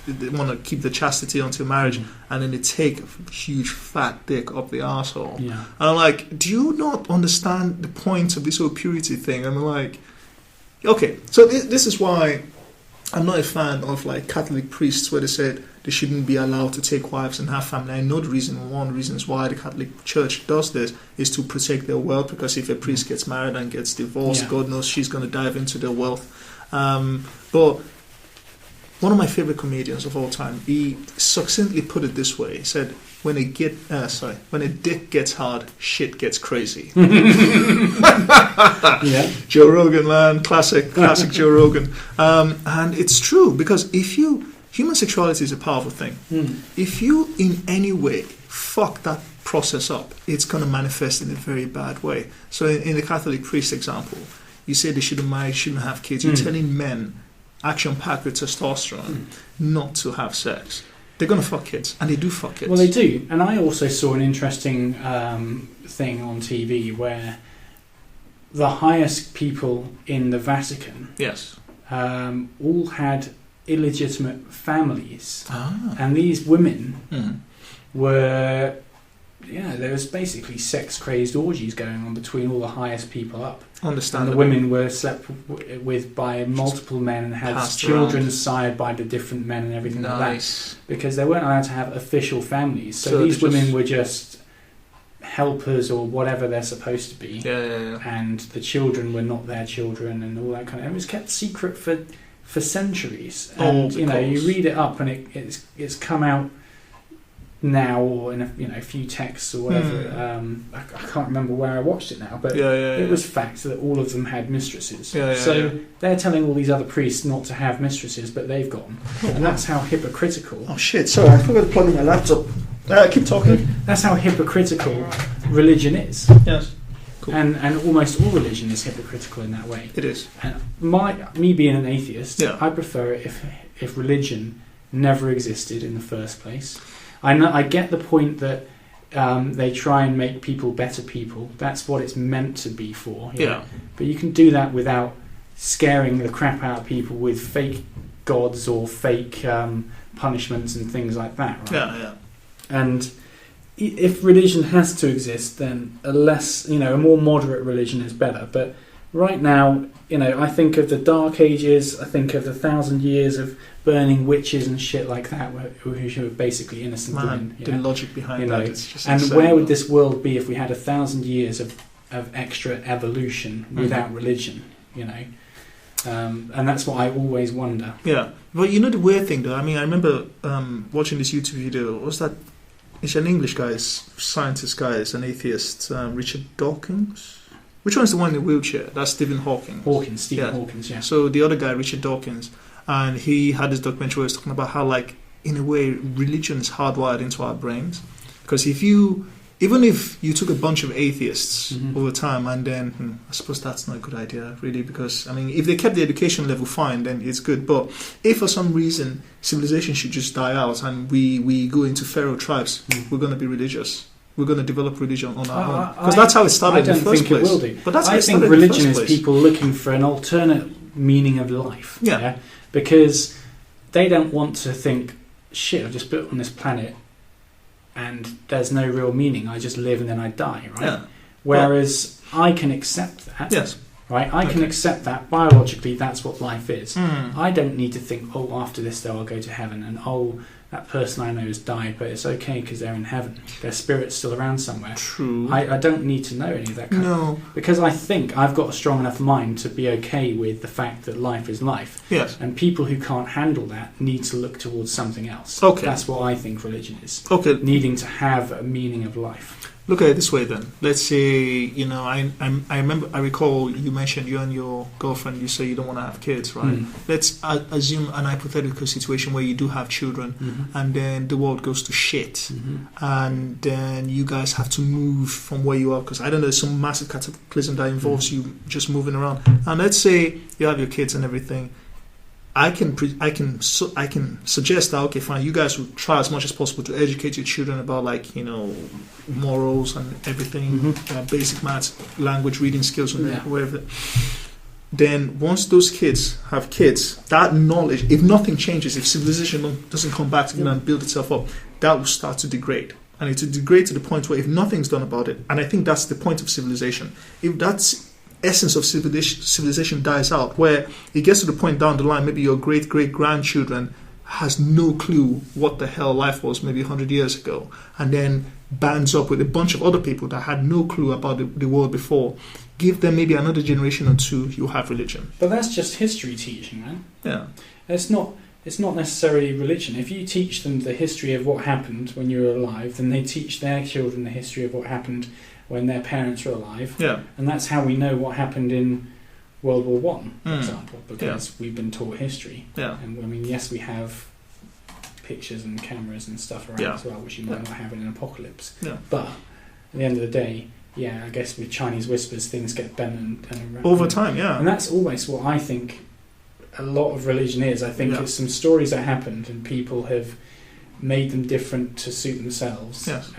they want to keep the chastity until marriage, and then they take a huge fat dick up the arsehole. Yeah. And I'm like, do you not understand the point of this whole purity thing? I'm like, okay, so this is why I'm not a fan of like Catholic priests where they said they shouldn't be allowed to take wives and have family. I know one of the reasons why the Catholic Church does this is to protect their wealth, because if a priest gets married and gets divorced, God knows she's going to dive into their wealth. But one of my favorite comedians of all time, he succinctly put it this way. He said, when a dick gets hard, shit gets crazy. Joe Rogan, man, classic Joe Rogan. And it's true, because human sexuality is a powerful thing. If you in any way fuck that process up, it's going to manifest in a very bad way. So in the Catholic priest example, you say they shouldn't marry, shouldn't have kids. You're telling men, action-packed with testosterone, not to have sex. They're going to fuck kids, and they do fuck kids. Well, they do. And I also saw an interesting thing on TV where the highest people in the Vatican all had illegitimate families. And these women were... there was basically sex-crazed orgies going on between all the highest people up. Understandable. And the women were slept with by multiple men and had children sired by the different men and everything like that. Because they weren't allowed to have official families. So these women were just helpers or whatever they're supposed to be. And the children were not their children and all that kind of... It was kept secret for centuries. And, you read it up and it's come out now, or in a few texts or whatever. I can't remember where I watched it now, but it was fact that all of them had mistresses. They're telling all these other priests not to have mistresses, but they've got them. And that's how hypocritical... Oh shit, sorry, I forgot to plug in my laptop. Keep talking. That's how hypocritical religion is. Yes. Cool. And almost all religion is hypocritical in that way. It is. And me being an atheist, I prefer it if religion never existed in the first place. I get the point that they try and make people better people. That's what it's meant to be for. But you can do that without scaring the crap out of people with fake gods or fake punishments and things like that. Right? And if religion has to exist, then a more moderate religion is better. But right now, I think of the Dark Ages. I think of the 1,000 years of burning witches and shit like that, who were basically innocent women. The logic behind that is just and insane. where would this world be if we had 1,000 years of extra evolution without religion? And that's what I always wonder. Yeah, but the weird thing though. I mean, I remember watching this YouTube video. What was that? It's an English guy, scientist guy, it's an atheist, Richard Dawkins. Which one's the one in the wheelchair? That's Stephen Hawking. Stephen Hawking, yeah. So the other guy, Richard Dawkins, and he had this documentary where he was talking about how, like, in a way, religion is hardwired into our brains. Because even if you took a bunch of atheists over time, and then I suppose that's not a good idea, really, because, I mean, if they kept the education level fine, then it's good. But if for some reason civilization should just die out and we go into feral tribes, we're going to be religious. We're going to develop religion on our own. Because that's how it started in the first place. I don't think it will do. But that's I think religion is people looking for an alternate meaning of life. Yeah. Because they don't want to think, shit, I've just built on this planet and there's no real meaning. I just live and then I die, right? Yeah. Whereas I can accept that. Yes. Right? I can accept that biologically that's what life is. I don't need to think, after this though I'll go to heaven, and that person I know has died, but it's okay because they're in heaven. Their spirit's still around somewhere. True. I don't need to know any of that kind of... Because I think I've got a strong enough mind to be okay with the fact that life is life. Yes. And people who can't handle that need to look towards something else. Okay. That's what I think religion is. Okay. Needing to have a meaning of life. look at it this way then. Let's say, I recall you mentioned you and your girlfriend, you say you don't want to have kids, right? Let's assume an hypothetical situation where you do have children and then the world goes to shit and then you guys have to move from where you are because, I don't know, some massive cataclysm that involves you just moving around. And let's say you have your kids and everything. I can suggest that, okay, fine, you guys will try as much as possible to educate your children about, like, morals and everything, basic maths, language, reading skills, and whatever. Then once those kids have kids, that knowledge, if nothing changes, if civilization doesn't come back together and build itself up, that will start to degrade. And it will degrade to the point where if nothing's done about it, and I think that's the point of civilization, if that's essence of civilization dies out, where it gets to the point down the line, maybe your great-great-grandchildren has no clue what the hell life was maybe 100 years ago, and then bands up with a bunch of other people that had no clue about the world before. Give them maybe another generation or two, you'll have religion. But that's just history teaching, man. Yeah. It's not necessarily religion. If you teach them the history of what happened when you were alive, then they teach their children the history of what happened when their parents were alive. Yeah. And that's how we know what happened in World War One, for example, because we've been taught history. Yeah. And I mean, yes, we have pictures and cameras and stuff around as well, which you might not have in an apocalypse. Yeah. But at the end of the day, I guess with Chinese whispers, things get bent and over time, And that's always what I think a lot of religion is. I think it's some stories that happened and people have made them different to suit themselves. Yes.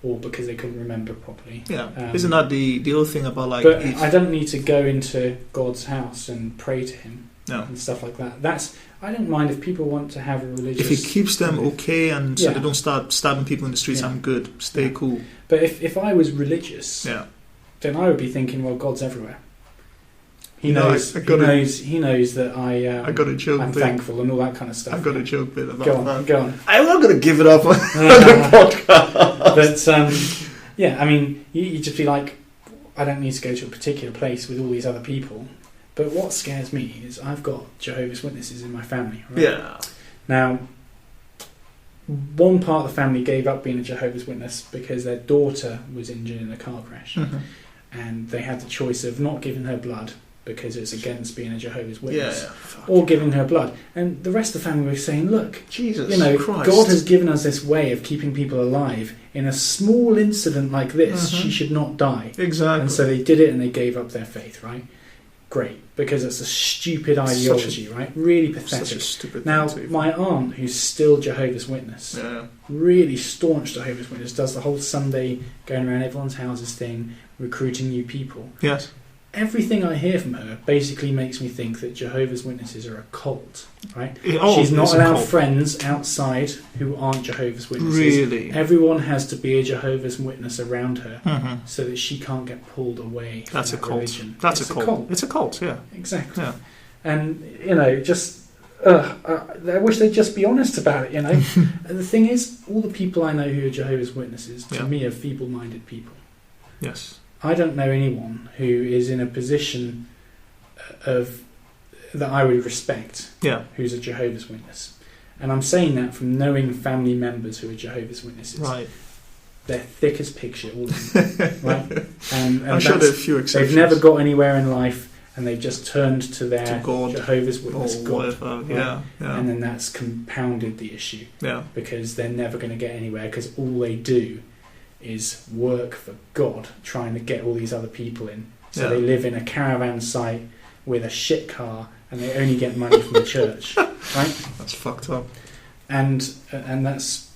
Or because they couldn't remember properly. Yeah. Isn't that the whole thing about, like... But I don't need to go into God's house and pray to him and stuff like that. I don't mind if people want to have a religious... If it keeps them okay and so they don't start stabbing people in the streets, I'm good. Stay cool. But if I was religious, then I would be thinking, well, God's everywhere. He knows that I got a joke I'm thankful and all that kind of stuff. I've got a joke bit about that. Go on. I'm not going to give it up on the podcast. But, I mean, you just be like, I don't need to go to a particular place with all these other people. But what scares me is I've got Jehovah's Witnesses in my family. Right? Yeah. Now, one part of the family gave up being a Jehovah's Witness because their daughter was injured in a car crash. And they had the choice of not giving her blood because it's against being a Jehovah's Witness, or giving her blood. And the rest of the family were saying, look, Jesus Christ. God has given us this way of keeping people alive. In a small incident like this, she should not die. Exactly. And so they did it and they gave up their faith, right? Great, because it's a stupid ideology, right? Really pathetic. Such a stupid now, thing my aunt, who's still Jehovah's Witness, really staunch Jehovah's Witness, does the whole Sunday going around everyone's houses thing, recruiting new people. Yes. Everything I hear from her basically makes me think that Jehovah's Witnesses are a cult, right? Oh, she's not allowed friends outside who aren't Jehovah's Witnesses. Really? Everyone has to be a Jehovah's Witness around her so that she can't get pulled away from That's a cult. religion. That's a cult. It's a cult, yeah. Exactly. Yeah. And, I wish they'd just be honest about it, And the thing is, all the people I know who are Jehovah's Witnesses, to me, are feeble-minded people. Yes. I don't know anyone who is in a position that I would respect who's a Jehovah's Witness. And I'm saying that from knowing family members who are Jehovah's Witnesses. Right. They're thick as pig shit, all of them. Right? And I'm sure there are a few exceptions. They've never got anywhere in life and they've just turned to their God, Jehovah's Witness God. Right? And then that's compounded the issue. Yeah. Because they're never going to get anywhere because all they do is work for God, trying to get all these other people in. So they live in a caravan site with a shit car, and they only get money from the church, right? That's fucked up. And that's,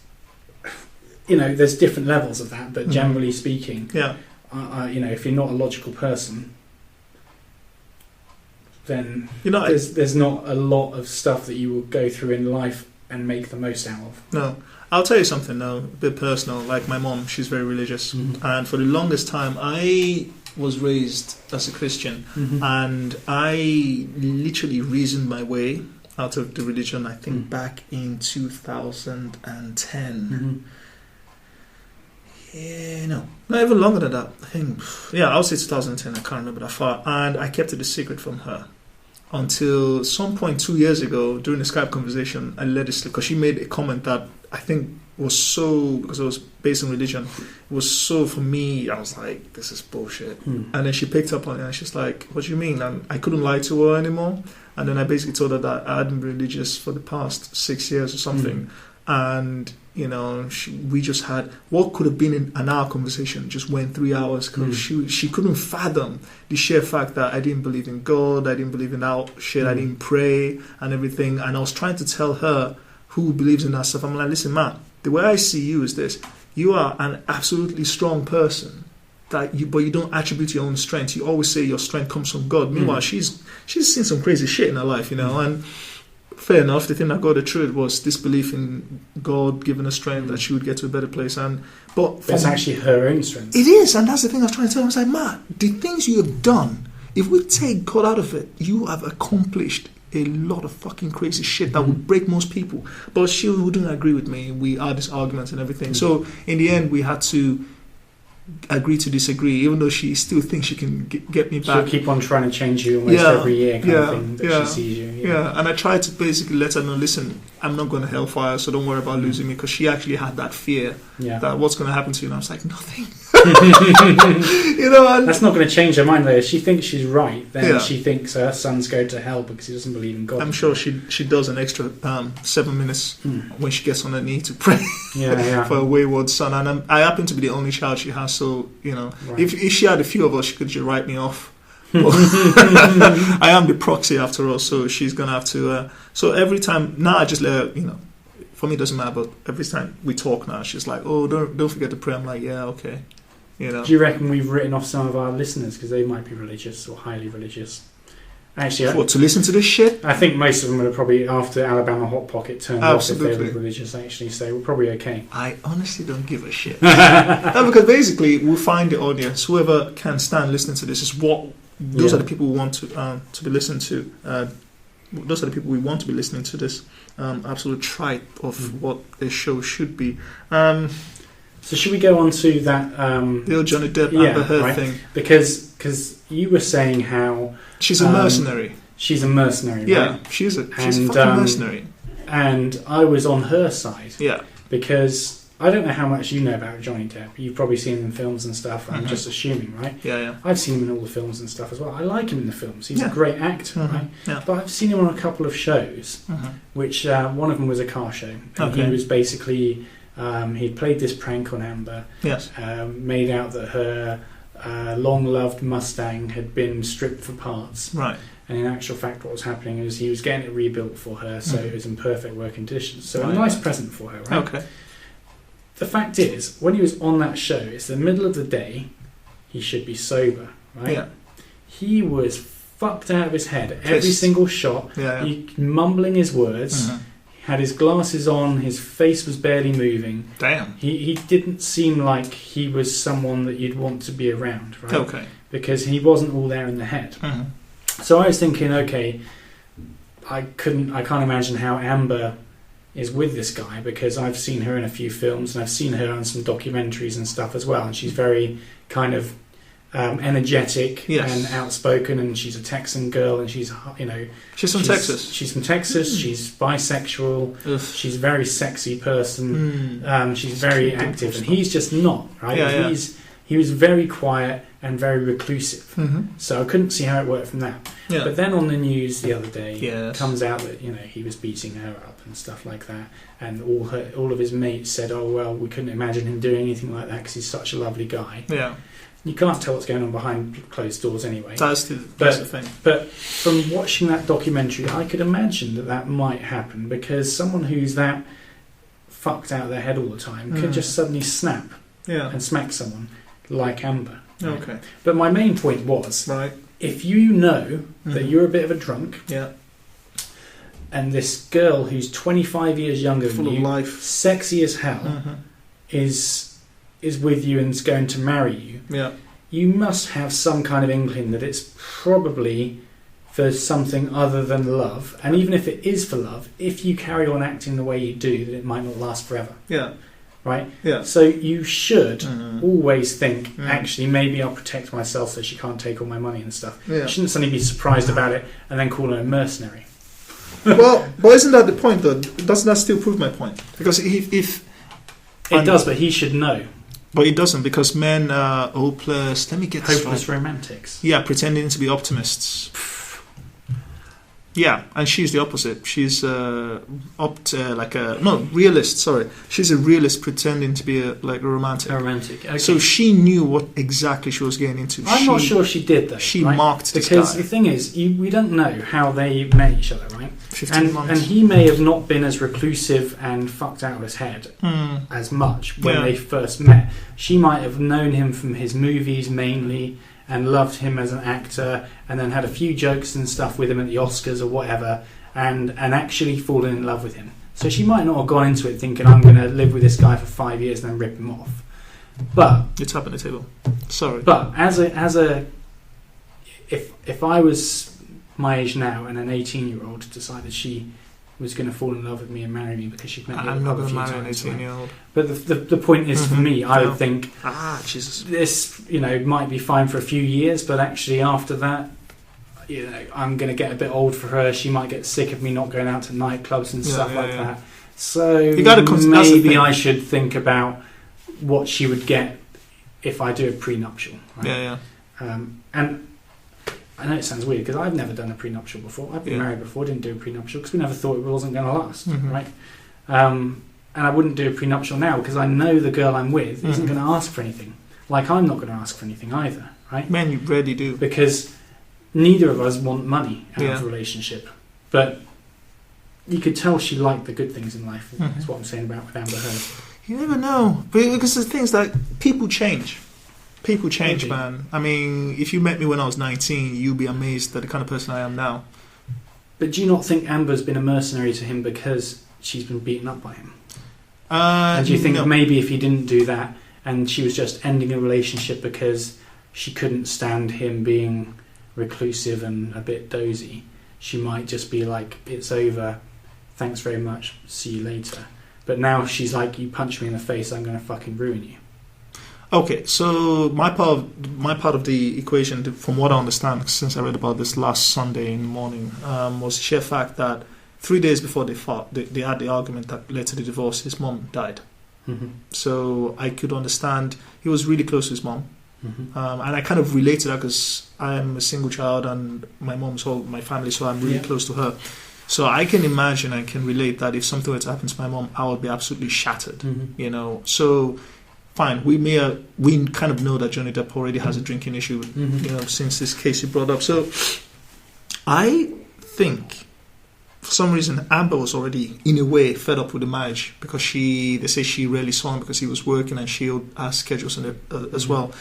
there's different levels of that, but generally speaking, if you're not a logical person, then there's not a lot of stuff that you will go through in life and make the most out of. No. I'll tell you something now, a bit personal. Like my mom, she's very religious. And for the longest time, I was raised as a Christian. And I literally reasoned my way out of the religion, I think, back in 2010. Yeah, no, not even longer than that. I think, I'll say 2010. I can't remember that far. And I kept it a secret from her. Until some point 2 years ago, during the Skype conversation, I let it slip because she made a comment that I think was so, because it was based on religion, it was so, for me, I was like, this is bullshit. And then she picked up on it and she's like, what do you mean? And I couldn't lie to her anymore. And then I basically told her that I hadn't been religious for the past 6 years or something. And, you know, we just had, what could have been an hour conversation just went 3 hours, because she couldn't fathom the sheer fact that I didn't believe in God, I didn't believe in that shit, I didn't pray and everything. And I was trying to tell her, who believes in that stuff, I'm like, listen, man, the way I see you is this: you are an absolutely strong person, but you don't attribute your own strength. You always say your strength comes from God. Meanwhile, she's seen some crazy shit in her life, you know. And fair enough, the thing that got her through it was this belief in God giving her strength that she would get to a better place. But it's actually her own strength. It is, and that's the thing I was trying to tell her. I was like, man, the things you have done, if we take God out of it, you have accomplished a lot of fucking crazy shit that would break most people. But she wouldn't agree with me. We had this argument and everything. So in the end, we had to agree to disagree, even though she still thinks she can get me back. She'll keep on trying to change you almost every year kind of thing that she sees you. Yeah, and I tried to basically let her know, listen, I'm not going to hellfire, so don't worry about losing me, because she actually had that fear that what's going to happen to you. And I was like, nothing. You know, and that's not going to change her mind though. If she thinks she's right, then she thinks her son's going to hell because he doesn't believe in God. I'm sure she does an extra 7 minutes when she gets on her knee to pray for a wayward son. And I happen to be the only child she has, so you know, if she had a few of us, she could just write me off. I am the proxy after all, so she's gonna have to. So every time now, I just let her, you know. For me, it doesn't matter, but every time we talk now, she's like, "Oh, don't forget to pray." I'm like, "Yeah, okay." You know. Do you reckon we've written off some of our listeners because they might be religious or highly religious? Actually, to listen to this shit? I think most of them would have probably, after Alabama Hot Pocket, turned off if they were religious. Actually, so we're probably okay. I honestly don't give a shit. No, because basically we'll find the audience. Whoever can stand listening to this is what. Those are the people we want to be listened to. Those are the people we want to be listening to this absolute tripe of what this show should be. So should we go on to that? The old Johnny Depp Amber Heard thing. Because you were saying how... She's a mercenary. She's a mercenary, right? Yeah, she's a fucking mercenary. And I was on her side. Yeah. Because... I don't know how much you know about Johnny Depp. You've probably seen him in films and stuff. I'm just assuming, right? Yeah. I've seen him in all the films and stuff as well. I like him in the films. He's a great actor, right? Yeah. But I've seen him on a couple of shows, which one of them was a car show. And he was basically, he'd played this prank on Amber. Yes. Made out that her long-loved Mustang had been stripped for parts. Right. And in actual fact, what was happening is he was getting it rebuilt for her, so it was in perfect working conditions. So a nice present for her, right? Okay. The fact is, when he was on that show, it's the middle of the day, he should be sober, right? Yeah. He was fucked out of his head. Every single shot, he mumbling his words, had his glasses on, his face was barely moving. Damn. He didn't seem like he was someone that you'd want to be around, right? Okay. Because he wasn't all there in the head. So I was thinking, okay, I can't imagine how Amber is with this guy, because I've seen her in a few films and I've seen her on some documentaries and stuff as well, and she's very kind of energetic and outspoken, and she's a Texan girl, and she's from Texas. She's from Texas. She's bisexual. Ugh. She's a very sexy person. She's very active, and he's just not, right? He was very quiet and very reclusive, so I couldn't see how it worked from that. But then on the news the other day, it comes out that he was beating her up and stuff like that, and all of his mates said, "Oh well, we couldn't imagine him doing anything like that because he's such a lovely guy." Yeah, you can't tell what's going on behind closed doors anyway. That's the thing. But from watching that documentary, I could imagine that might happen, because someone who's that fucked out of their head all the time could just suddenly snap and smack someone like Amber. Right? Okay. But my main point was, if you know that you're a bit of a drunk, and this girl who's 25 years younger than you, life, sexy as hell, is with you and is going to marry you, you must have some kind of inkling that it's probably for something other than love. And even if it is for love, if you carry on acting the way you do, then it might not last forever. Yeah. Right? Yeah. So you should always think, actually, maybe I'll protect myself so she can't take all my money and stuff. Yeah. You shouldn't suddenly be surprised about it and then call her a mercenary. Well, but isn't that the point, though? Doesn't that still prove my point? Because if It does, but he should know. But it doesn't, because men are hopeless. Let me get this Hopeless right. romantics. Yeah, pretending to be optimists. Yeah, and she's the opposite. She's realist. Sorry, she's a realist pretending to be a romantic. A romantic. Okay. So she knew what exactly she was getting into. I'm not sure she did though. She marked this because guy. the thing is, we don't know how they met each other, right? 15 months. And he may have not been as reclusive and fucked out of his head as much when they first met. She might have known him from his movies mainly, and loved him as an actor, and then had a few jokes and stuff with him at the Oscars or whatever, and actually fallen in love with him. So she might not have gone into it thinking, I'm going to live with this guy for 5 years and then rip him off. But it's up on the table. Sorry. But if I was my age now and an 18-year-old decided she was going to fall in love with me and marry me because she'd met me, I'm not going to marry an 18-year-old. But the point is, for me, I would think Jesus. this, might be fine for a few years, but actually after that, I'm going to get a bit old for her. She might get sick of me not going out to nightclubs and stuff like that. So maybe I should think about what she would get if I do a prenuptial. Right? Yeah. And I know it sounds weird because I've never done a prenuptial before. I've been married before, didn't do a prenuptial because we never thought it wasn't going to last, right? And I wouldn't do a prenuptial now because I know the girl I'm with isn't going to ask for anything. Like I'm not going to ask for anything either, right? Man, you rarely do. Because neither of us want money out of a relationship. But you could tell she liked the good things in life, is what I'm saying about with Amber Heard. You never know. Because the things like people change. People change, Maybe. man. I mean, if you met me when I was 19, you'd be amazed at the kind of person I am now. But do you not think Amber's been a mercenary to him because she's been beaten up by him? And do you think maybe if he didn't do that and she was just ending a relationship because she couldn't stand him being reclusive and a bit dozy, she might just be like, it's over, thanks very much, see you later. But now she's like, you punch me in the face, I'm going to fucking ruin you. Okay, so my part of the equation, from what I understand, since I read about this last Sunday in the morning, was the sheer fact that 3 days before they fought, they had the argument that led to the divorce. His mom died. So I could understand he was really close to his mom. And I kind of relate to that because I'm a single child and my mom's whole my family, so I'm really close to her. So I can imagine, I can relate that if something were to happen to my mom, I would be absolutely shattered. So fine, we kind of know that Johnny Depp already has a drinking issue, since this case you brought up. So I think for some reason Amber was already in a way fed up with the marriage because they say she rarely saw him because he was working and she had schedules in it as well.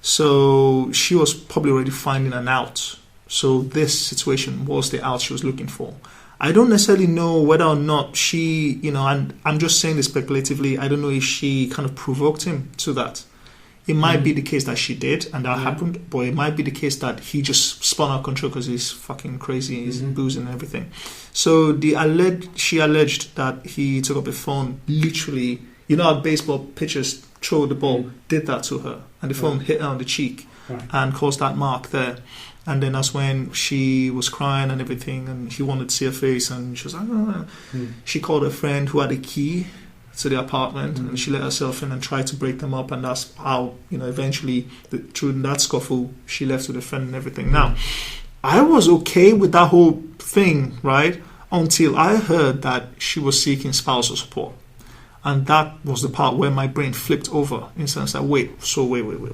So she was probably already finding an out. So this situation was the out she was looking for. I don't necessarily know whether or not she, and I'm just saying this speculatively, I don't know if she kind of provoked him to that. It might be the case that she did and that happened, but it might be the case that he just spun out of control because he's fucking crazy, he's boozing and everything. So she alleged that he took up a phone, literally, how baseball pitchers throw the ball, did that to her, and the phone hit her on the cheek and caused that mark there. And then that's when she was crying and everything, and he wanted to see her face, and she was like, She called her friend who had a key to the apartment, and she let herself in and tried to break them up, and that's how, eventually, through that scuffle, she left with her friend and everything. Now, I was okay with that whole thing, right, until I heard that she was seeking spousal support. And that was the part where my brain flipped over, in the sense that, wait,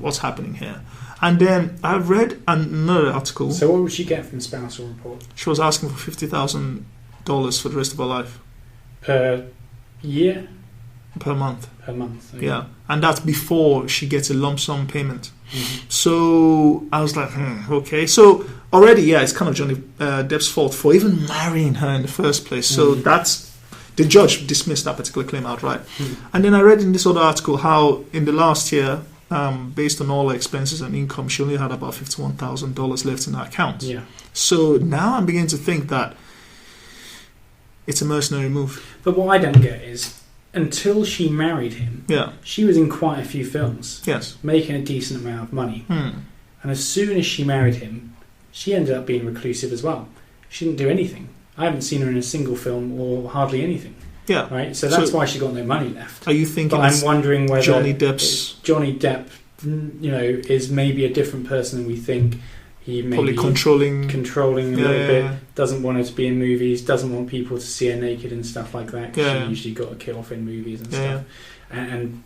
what's happening here? And then I read another article. So what would she get from spousal report? She was asking for $50,000 for the rest of her life. Per year? Per month. Per month. Okay. Yeah. And that's before she gets a lump sum payment. So I was like, okay. So already, it's kind of Johnny Depp's fault for even marrying her in the first place. So that's... The judge dismissed that particular claim outright. And then I read in this other article how in the last year, based on all her expenses and income, she only had about $51,000 left in her account. Yeah. So now I'm beginning to think that it's a mercenary move. But what I don't get is, until she married him, she was in quite a few films, making a decent amount of money. And as soon as she married him, she ended up being reclusive as well. She didn't do anything. I haven't seen her in a single film or hardly anything. Yeah. Right. So that's why she got no money left. Are you thinking? But I'm wondering whether Johnny Depp, is maybe a different person than we think. He may probably be controlling a little bit. Doesn't want her to be in movies. Doesn't want people to see her naked and stuff like that. Because she usually got a kill off in movies and stuff. And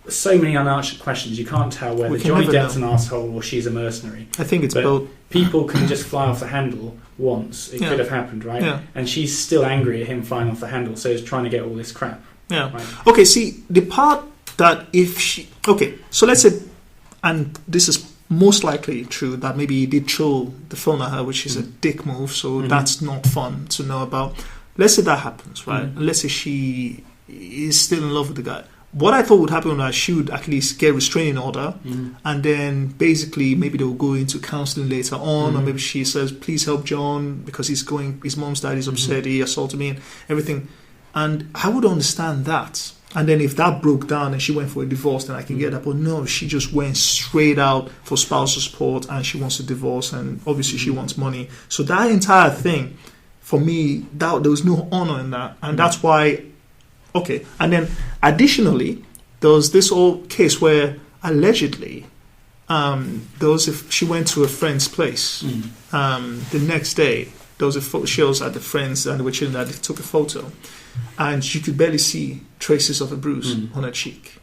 so many unanswered questions. You can't tell whether Johnny Depp's an asshole or she's a mercenary. I think it's both. People can just fly off the handle once. It could have happened, right? Yeah. And she's still angry at him flying off the handle, so he's trying to get all this crap. Yeah. Right? Okay, see, the part that if she... Okay, so let's say, and this is most likely true, that maybe he did throw the phone at her, which is a dick move, so that's not fun to know about. Let's say that happens, right? And let's say she is still in love with the guy. What I thought would happen was she would at least get a restraining order, and then basically maybe they will go into counselling later on, or maybe she says, "Please help John because his mom's dad is upset, he assaulted me and everything." And I would understand that. And then if that broke down and she went for a divorce, then I can get that. But no, she just went straight out for spousal support, and she wants a divorce, and obviously she wants money. So that entire thing, for me, there was no honour in that, and that's why. Okay, and then additionally, there was this whole case where allegedly, if she went to a friend's place, the next day there was a photo. She was at the friends and they were chilling. That they took a photo, and you could barely see traces of a bruise on her cheek.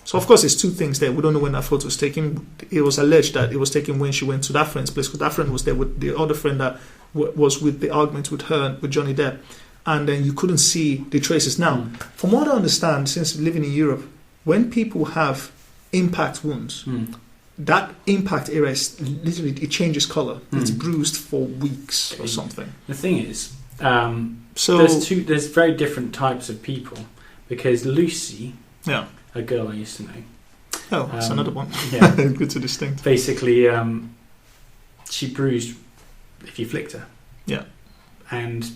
So of course, there's two things there. We don't know when that photo was taken. It was alleged that it was taken when she went to that friend's place, because that friend was there with the other friend that was with the argument with her, with Johnny Depp. And then you couldn't see the traces. Now, from what I understand, since living in Europe, when people have impact wounds, that impact area is literally, it changes colour. It's bruised for weeks or something. The thing is, there's very different types of people, because Lucy, a girl I used to know. Oh, that's another one. Yeah, good to distinct. Basically, she bruised if you flicked her. Yeah, and.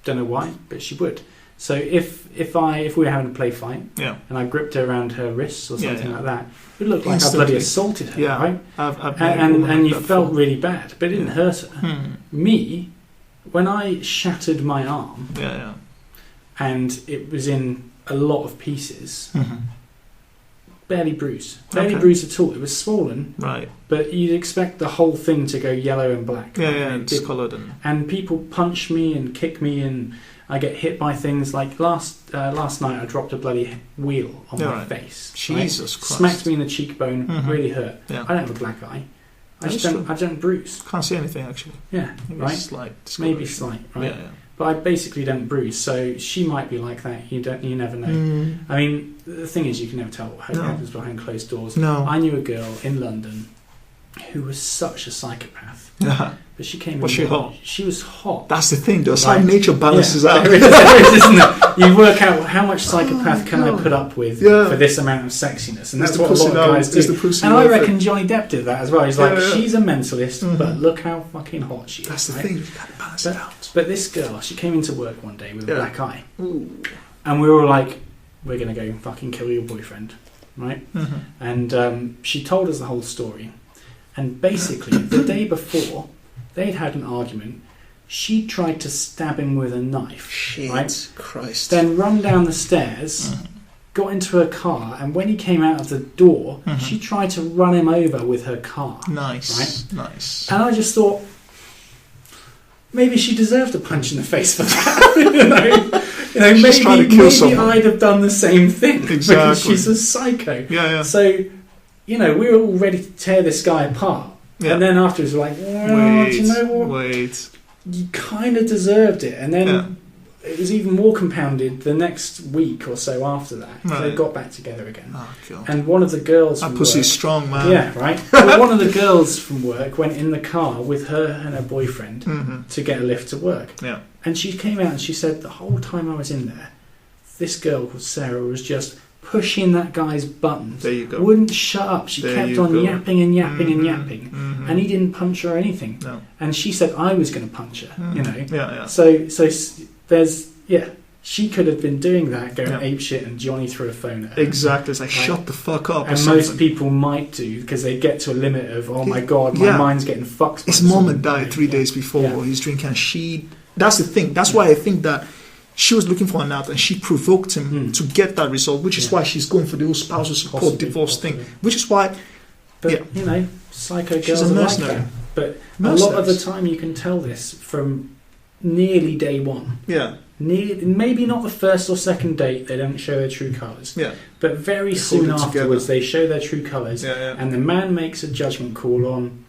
Don't know why, but she would. So if we were having a play fight, and I gripped her around her wrists or something like that, it would look like I bloody assaulted her, right? And you felt really bad, but it didn't hurt her. Me, when I shattered my arm, and it was in a lot of pieces, barely bruised at all. It was swollen, right? But you'd expect the whole thing to go yellow and black. And discoloured. And people punch me and kick me, and I get hit by things. Like last night, I dropped a bloody wheel on my face. Jesus Christ! Smacked me in the cheekbone, really hurt. Yeah. I don't have a black eye. I don't bruise. Can't see anything actually. Yeah, maybe right. Slight, maybe slight, right? Yeah. But I basically don't bruise, so she might be like that. You never know. I mean, the thing is, you can never tell what happens behind closed doors. No. I knew a girl in London who was such a psychopath. But she came. Was she hot? She was hot. That's the thing. There's how nature balances out. There is, isn't it? You work out how much psychopath can I put up with for this amount of sexiness, and that's what a lot of guys do. And I reckon Johnny Depp did that as well. He's like, she's a mentalist, but look how fucking hot she is. That's the thing. You got to balance it out. But this girl, she came into work one day with a black eye, and we were like, "We're gonna go fucking kill your boyfriend," right? And she told us the whole story. And basically, the day before, they'd had an argument. She tried to stab him with a knife. Shit, right? Christ. Then run down the stairs, got into her car, and when he came out of the door, she tried to run him over with her car. Nice, nice. And I just thought, maybe she deserved a punch in the face for that. Maybe I'd have done the same thing. Exactly. Because she's a psycho. Yeah. So, we were all ready to tear this guy apart. Yeah. And then afterwards we're like, well, do you know what? You kind of deserved it. And then it was even more compounded the next week or so after that. Right. They got back together again. Oh, God. And one of the girls from that pussy's strong, man. Yeah, right? Well, one of the girls from work went in the car with her and her boyfriend to get a lift to work. Yeah. And she came out and she said, the whole time I was in there, this girl called Sarah was just pushing that guy's buttons. There you go. Wouldn't shut up. She kept on yapping and yapping and yapping. And he didn't punch her or anything. No. And she said I was going to punch her, Yeah. So there's, she could have been doing that, going ape shit, and Johnny threw a phone at her. Exactly. It's like, shut the fuck up. And most people might do, because they get to a limit of, oh my God, my mind's getting fucked. His mom had died 3 days before. He's drinking. That's the thing. That's why I think that she was looking for an out, and she provoked him to get that result, which is why she's going for the whole spousal support divorce thing. Which is why, but you know, psycho she's girls a are like mercenary. that. But a lot of the time, you can tell this from nearly day one. Yeah. Maybe not the first or second date, they don't show their true colours. Yeah. But very They soon hold it afterwards, together. they show their true colours, Yeah. and the man makes a judgment call on,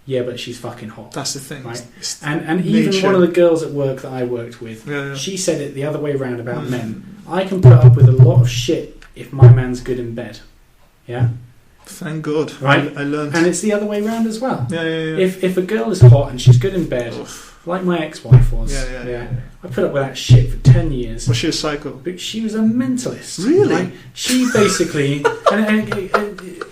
yeah, but she's fucking hot. That's the thing. Right. It's And even nature. one of the girls at work that I worked with, Yeah. she said it the other way around about men. I can put up with a lot of shit if my man's good in bed. Yeah? Thank God. Right. I learned. And it's the other way around as well. Yeah. If a girl is hot and she's good in bed, like my ex-wife was, Yeah. I put up with that shit for 10 years. Was she a psycho? But she was a mentalist. Really? Right? She basically, and,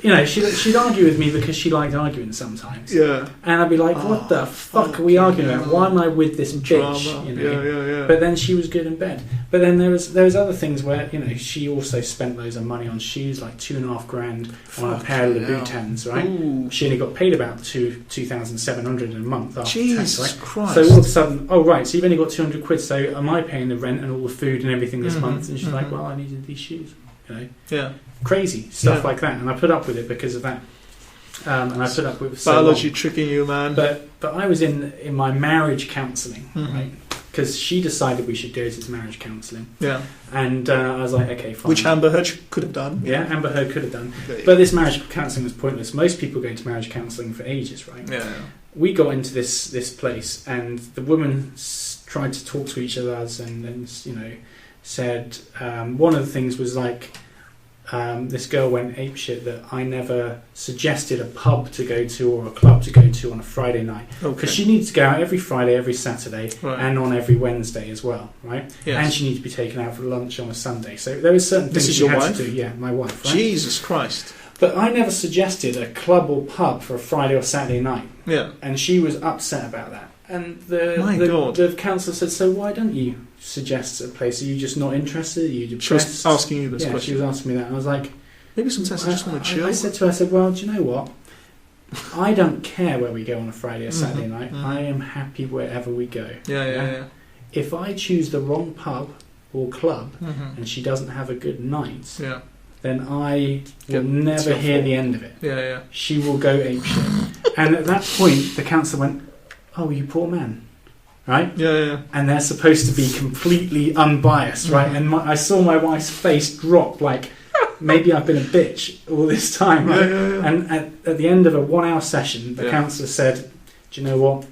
you know, she'd argue with me because she liked arguing sometimes. Yeah. And I'd be like, what the fuck are we arguing about? Why am I with this bitch? Drama. You know? Yeah. But then she was good in bed. But then there was other things where, you know, she also spent loads of money on shoes, like $2,500 on a pair of Louboutins, right? Ooh. She only got paid about $2,700 a month after Jesus tax, right? Christ. So all of a sudden, oh right, so you've only got 200 quid, so am I paying the rent and all the food and everything this month? And she's like, well, I needed these shoes, you know? Yeah. Crazy stuff like that. And I put up with it because of that. And I put up with biology tricking you, man. But I was in my marriage counselling, Mm-hmm. right? Because she decided we should go to marriage counselling. Yeah. And I was like, okay, fine. Which Amber Heard could have done. Yeah, Amber Heard could have done. There you But go. this marriage counselling was pointless. Most people go into marriage counselling for ages, right? Yeah. We got into this place, and the woman tried to talk to each other and you know, said one of the things was like, this girl went apeshit that I never suggested a pub to go to or a club to go to on a Friday night, Okay. because she needs to go out every Friday, every Saturday, Right. and on every Wednesday as well, right? Yes. And she needs to be taken out for lunch on a Sunday. So there was certain This things is she your had wife? to do. Yeah, my wife. Right? Jesus Christ. But I never suggested a club or pub for a Friday or Saturday night, Yeah. and she was upset about that. And My God. the counsellor said, so why don't you suggest a place? Are you just not interested? Are you She was depressed? asking you this Yeah, she question. was asking me that. And I was like, Maybe sometimes I just want to chill. I said to her, I said, well, do you know what? I don't care where we go on a Friday or Saturday night. I am happy wherever we go. Yeah. If I choose the wrong pub or club Mm-hmm. and she doesn't have a good night, Yeah. then I will It's never your hear fault. the end of it. Yeah. She will go apeshit. And at that point, the counsellor went, oh, you poor man. Right? Yeah. And they're supposed to be completely unbiased, right? Mhm. And I saw my wife's face drop, like, maybe I've been a bitch all this time, right? Yeah. And at the end of a 1 hour session, the Yeah. counsellor said, do you know what?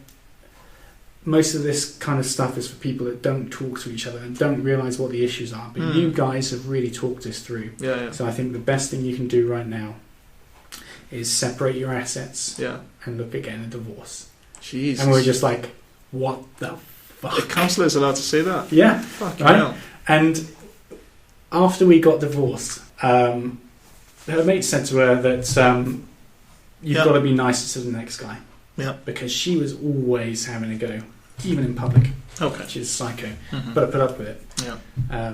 Most of this kind of stuff is for people that don't talk to each other and don't realise what the issues are. But you guys have really talked this through. Yeah. So I think the best thing you can do right now is separate your assets Yeah. and look at getting a divorce. Jesus. And we're just like, what the The fuck? counsellor is allowed to say that. Yeah. Fucking Right? hell. And after we got divorced, her mate said to her that you've Yeah. got to be nicer to the next guy. Yeah. Because she was always having a go, even in public. Okay. She's psycho. Mhm. But I put up with it. Yeah.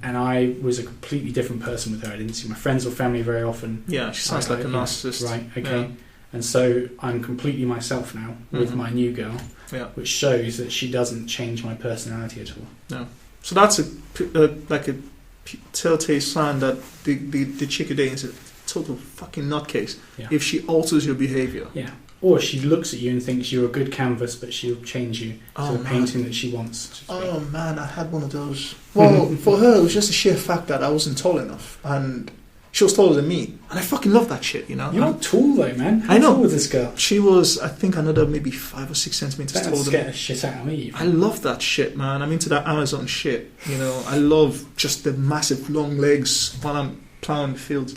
And I was a completely different person with her. I didn't see my friends or family very often. Yeah, she sounds like a Yeah. narcissist. Right, okay. Yeah. And so I'm completely myself now with Mhm. my new girl, Yeah. which shows that she doesn't change my personality at all. So that's like a telltale sign that the chick you're dating is a total fucking nutcase. Yeah. If she alters your behaviour. Yeah. Or she looks at you and thinks you're a good canvas, but she'll change you to the painting that she wants. So to speak. Oh man, I had one of those. Well, for her, it was just the sheer fact that I wasn't tall enough, and she was taller than me, and I fucking love that shit, you know. You're not tall though, man. How I know. tall was this girl? She was, I think, another maybe 5 or 6 centimeters That taller would than scare me. the shit out of me. I love that shit, man. I'm into that Amazon shit. You know, I love just the massive long legs while I'm plowing the fields.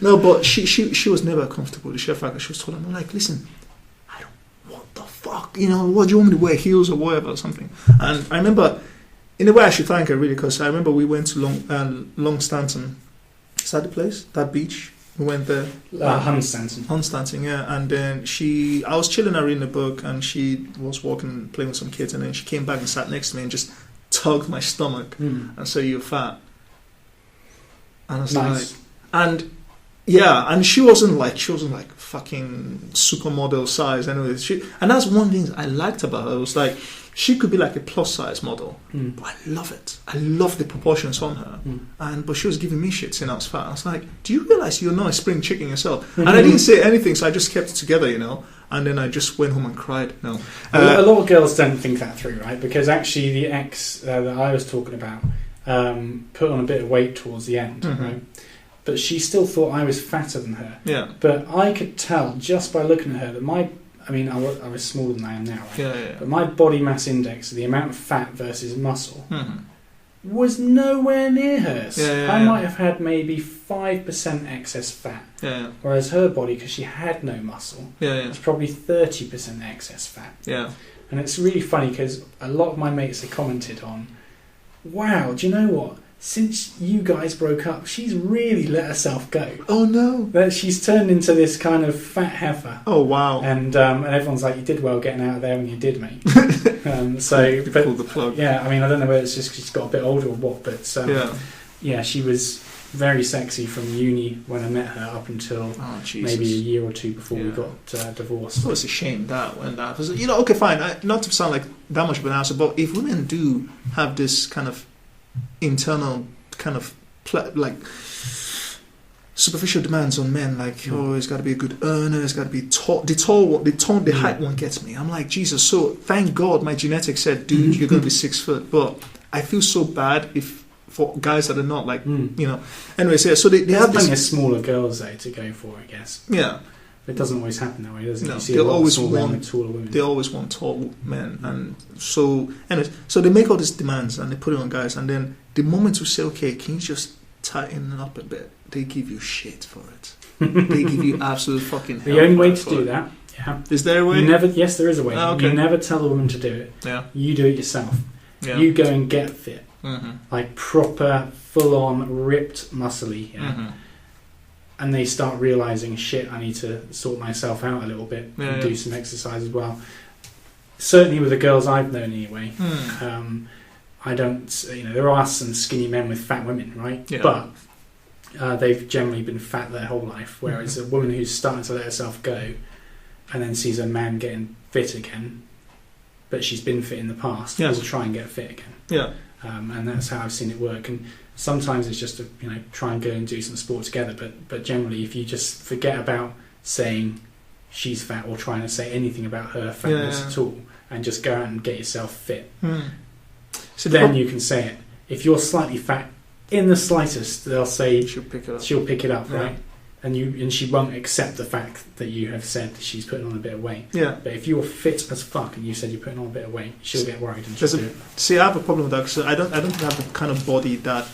No, but she was never comfortable. The sheer fact that she was taller. I'm like, listen, I don't. What the fuck? You know, what do you want me to wear? Heels or whatever or something? And I remember, in a way, I should thank her really, because I remember we went to Long Stanton. Is that the place? That beach? We went there. Hunstanton, yeah. And then I was chilling her reading a book, and she was walking, playing with some kids, and then she came back and sat next to me and just tugged my stomach and said, "You're fat." And I was Nice. like, and yeah, and she wasn't like fucking supermodel size. Anyway, and that's one thing I liked about her. It was like, she could be like a plus size model, but I love it. I love the proportions on her. But she was giving me shit saying I was fat. I was like, do you realize you're not a spring chicken yourself? And I didn't say anything, so I just kept it together, and then I just went home and cried. No, a lot of girls don't think that through, right? Because actually the ex that I was talking about put on a bit of weight towards the end, right? But she still thought I was fatter than her. Yeah. But I could tell just by looking at her that I was smaller than I am now, right? Yeah. But my body mass index, the amount of fat versus muscle, was nowhere near hers. I might have had maybe 5% excess fat. Whereas her body, because she had no muscle, was probably 30% excess fat. And it's really funny because a lot of my mates have commented on, wow, do you know what? Since you guys broke up, she's really let herself go. Oh no! That she's turned into this kind of fat heifer. Oh wow! And everyone's like, "You did well getting out of there when you did, mate." Pulled the plug. Yeah, I mean, I don't know whether it's just 'cause she's got a bit older or what, but she was very sexy from uni when I met her up until maybe a year or two before we got divorced. Oh, it's a shame that when that was, okay, fine. Not to sound like that much of an answer, but if women do have this kind of internal kind of like superficial demands on men, like he's got to be a good earner, he's got to be tall. The height one gets me. I'm like, Jesus. So thank God my genetics said, dude, you're going to be 6 foot. But I feel so bad for guys that are not like Anyways, so they have plenty of smaller girls though to go for, I guess. Yeah. It doesn't always happen that way, does it? No, you see they always taller want. They always want tall men, and so they make all these demands and they put it on guys, and then the moment you say, okay, can you just tighten it up a bit, they give you shit for it. They give you absolute fucking hell. The only way to do that, is there a way? Yes, there is a way. Oh, okay. You never tell a woman to do it. Yeah. You do it yourself. Yeah. You go and get fit, like proper, full-on, ripped, muscly. Yeah. And they start realising, shit, I need to sort myself out a little bit and do some exercise as well. Certainly with the girls I've known anyway, I don't, there are some skinny men with fat women, right? Yeah. But they've generally been fat their whole life, whereas a woman who's starting to let herself go and then sees a man getting fit again, but she's been fit in the past, will try and get fit again. Yeah. And that's how I've seen it work. And sometimes it's just to try and go and do some sport together. But generally, if you just forget about saying she's fat or trying to say anything about her fatness at all, and just go out and get yourself fit, so then you can say it. If you're slightly fat, in the slightest, they'll say she'll pick it up, right? And she won't accept the fact that you have said she's putting on a bit of weight. Yeah. But if you're fit as fuck and you said you're putting on a bit of weight, she'll get worried and she'll do it. See, I have a problem with that because I don't have the kind of body that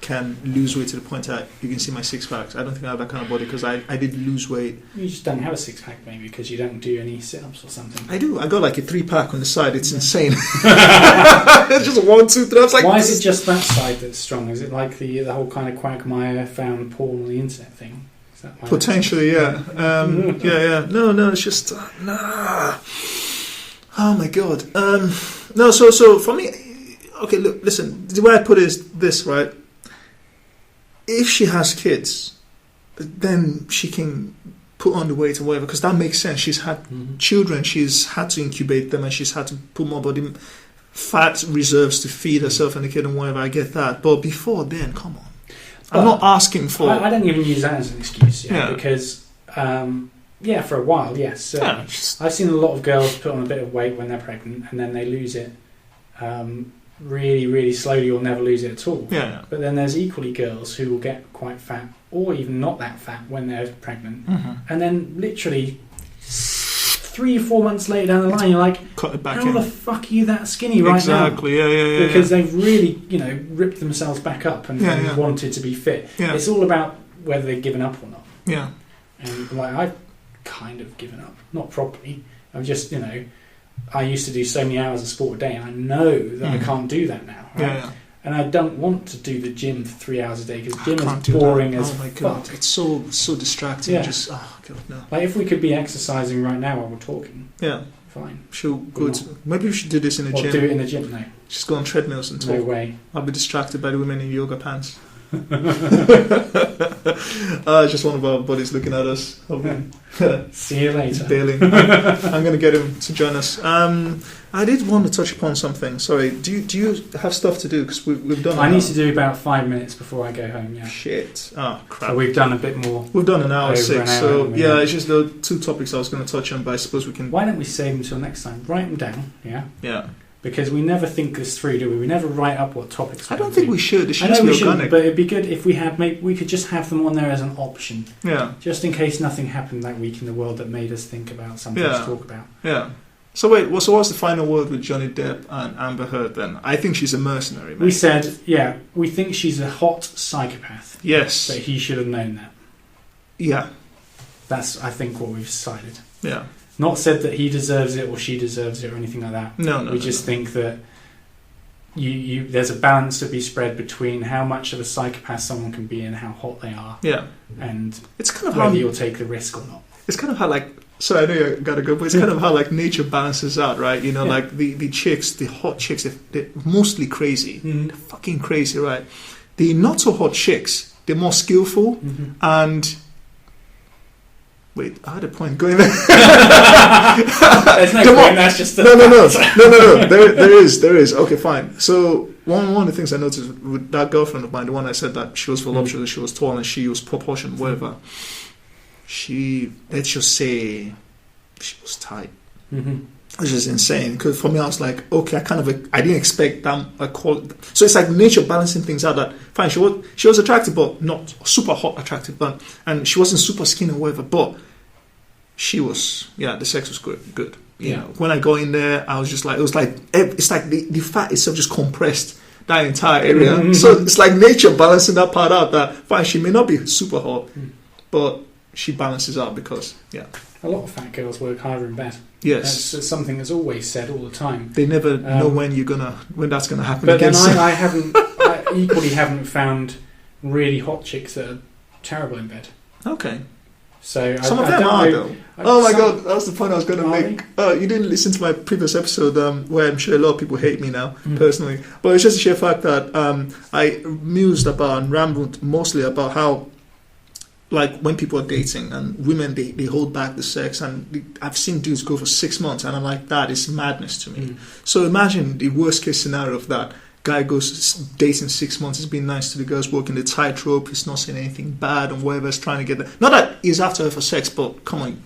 can lose weight to the point that you can see my six packs. I don't think I have that kind of body because I did lose weight. You just don't have a six pack maybe because you don't do any sit-ups or something. I do. I got like a 3-pack on the side. It's insane. It's just 1, 2, 3. I was like, why is it just that side that's strong? Is it like the whole kind of Quagmire found porn on the internet thing? Is that why? Potentially, yeah. Yeah. No, it's just nah. Oh my god. No, so for me, okay. Look, listen. The way I put it is this, right? If she has kids, then she can put on the weight and whatever, because that makes sense. She's had children, she's had to incubate them, and she's had to put more body fat reserves to feed herself and the kid and whatever. I get that, but before then, come on. I'm not asking for. I don't even use that as an excuse, because for a while, yes. I've seen a lot of girls put on a bit of weight when they're pregnant, and then they lose it. Really, really slowly or never lose it at all. Yeah. But then there's equally girls who will get quite fat or even not that fat when they're pregnant. And then literally 3 or 4 months later down the line, you're like, cut it back how the fuck are you that skinny right now? Exactly, yeah. Because they've really, ripped themselves back up and wanted to be fit. Yeah. It's all about whether they've given up or not. Yeah. And I've kind of given up. Not properly. I've just, I used to do so many hours of sport a day, and I know that I can't do that now. Right? Yeah. And I don't want to do the gym for 3 hours a day because gym is boring as fuck. Oh my god, it's so distracting. Yeah. Just god no. Like if we could be exercising right now while we're talking, fine. Maybe we should do this in a gym. Do it in the gym now. Just go on treadmills and talk. No way. I'll be distracted by the women in yoga pants. Just one of our buddies looking at us. See you later. Bailing. I'm going to get him to join us. I did want to touch upon something. Sorry, do you have stuff to do? Because we've done. I need to do about 5 minutes before I go home. Yeah. Shit. Oh crap. So we've done a bit more. We've done an hour 6. An hour, so yeah, it's just the 2 topics I was going to touch on, but I suppose we can. Why don't we save them until next time? Write them down. Yeah. Yeah. Because we never think this through, do we? We never write up what topics. I don't think we should. It should I know be we shouldn't, organic. but it'd be good if we had. Maybe we could just have them on there as an option. Yeah. Just in case nothing happened that week in the world that made us think about something to talk about. Yeah. So wait, so what's the final word with Johnny Depp and Amber Heard then? I think she's a mercenary, mate. We said, we think she's a hot psychopath. Yes. But he should have known that. Yeah. That's, I think, what we've decided. Yeah. Not said that he deserves it or she deserves it or anything like that. No. We just think that there's a balance to be spread between how much of a psychopath someone can be and how hot they are. Yeah. And it's kind of whether how you'll take the risk or not. It's kind of how so I know you gotta go, but it's kind of how nature balances out, right? You know, like the chicks, the hot chicks, they're mostly crazy. They're fucking crazy, right? The not so hot chicks, they're more skillful and. Wait, I had a point going there. There's no point. That's just no. There is. Okay, fine. So one of the things I noticed with that girlfriend of mine, the one I said that she was voluptuous, she was tall, and she was proportioned, whatever. Let's just say, she was tight. Which is insane. Because for me, I was like, okay, I didn't expect that quality. So it's like nature balancing things out. That fine, she was attractive, but not super hot attractive, and she wasn't super skinny or whatever, but. She was, the sex was good. You know, when I got in there, I was just like, it's like the fat itself just compressed that entire area. So it's like nature balancing that part out. That fine, she may not be super hot, but she balances out because, a lot of fat girls work harder in bed. Yes, that's something that's always said all the time. They never know when that's gonna happen. But again. Then I equally haven't found really hot chicks that are terrible in bed. Okay. So some of them are though. Oh my god, that's the point I was going to make. You didn't listen to my previous episode where I'm sure a lot of people hate me now personally, but it's just a sheer fact that I mused about and rambled mostly about how, like, when people are dating and women they hold back the sex, and I've seen dudes go for 6 months, and I'm like, that is madness to me. So imagine the worst case scenario of that. Guy goes dating 6 months, he's been nice to the girls, walking the tightrope, he's not saying anything bad and whatever, he's trying to get there. Not that he's after her for sex, but come on.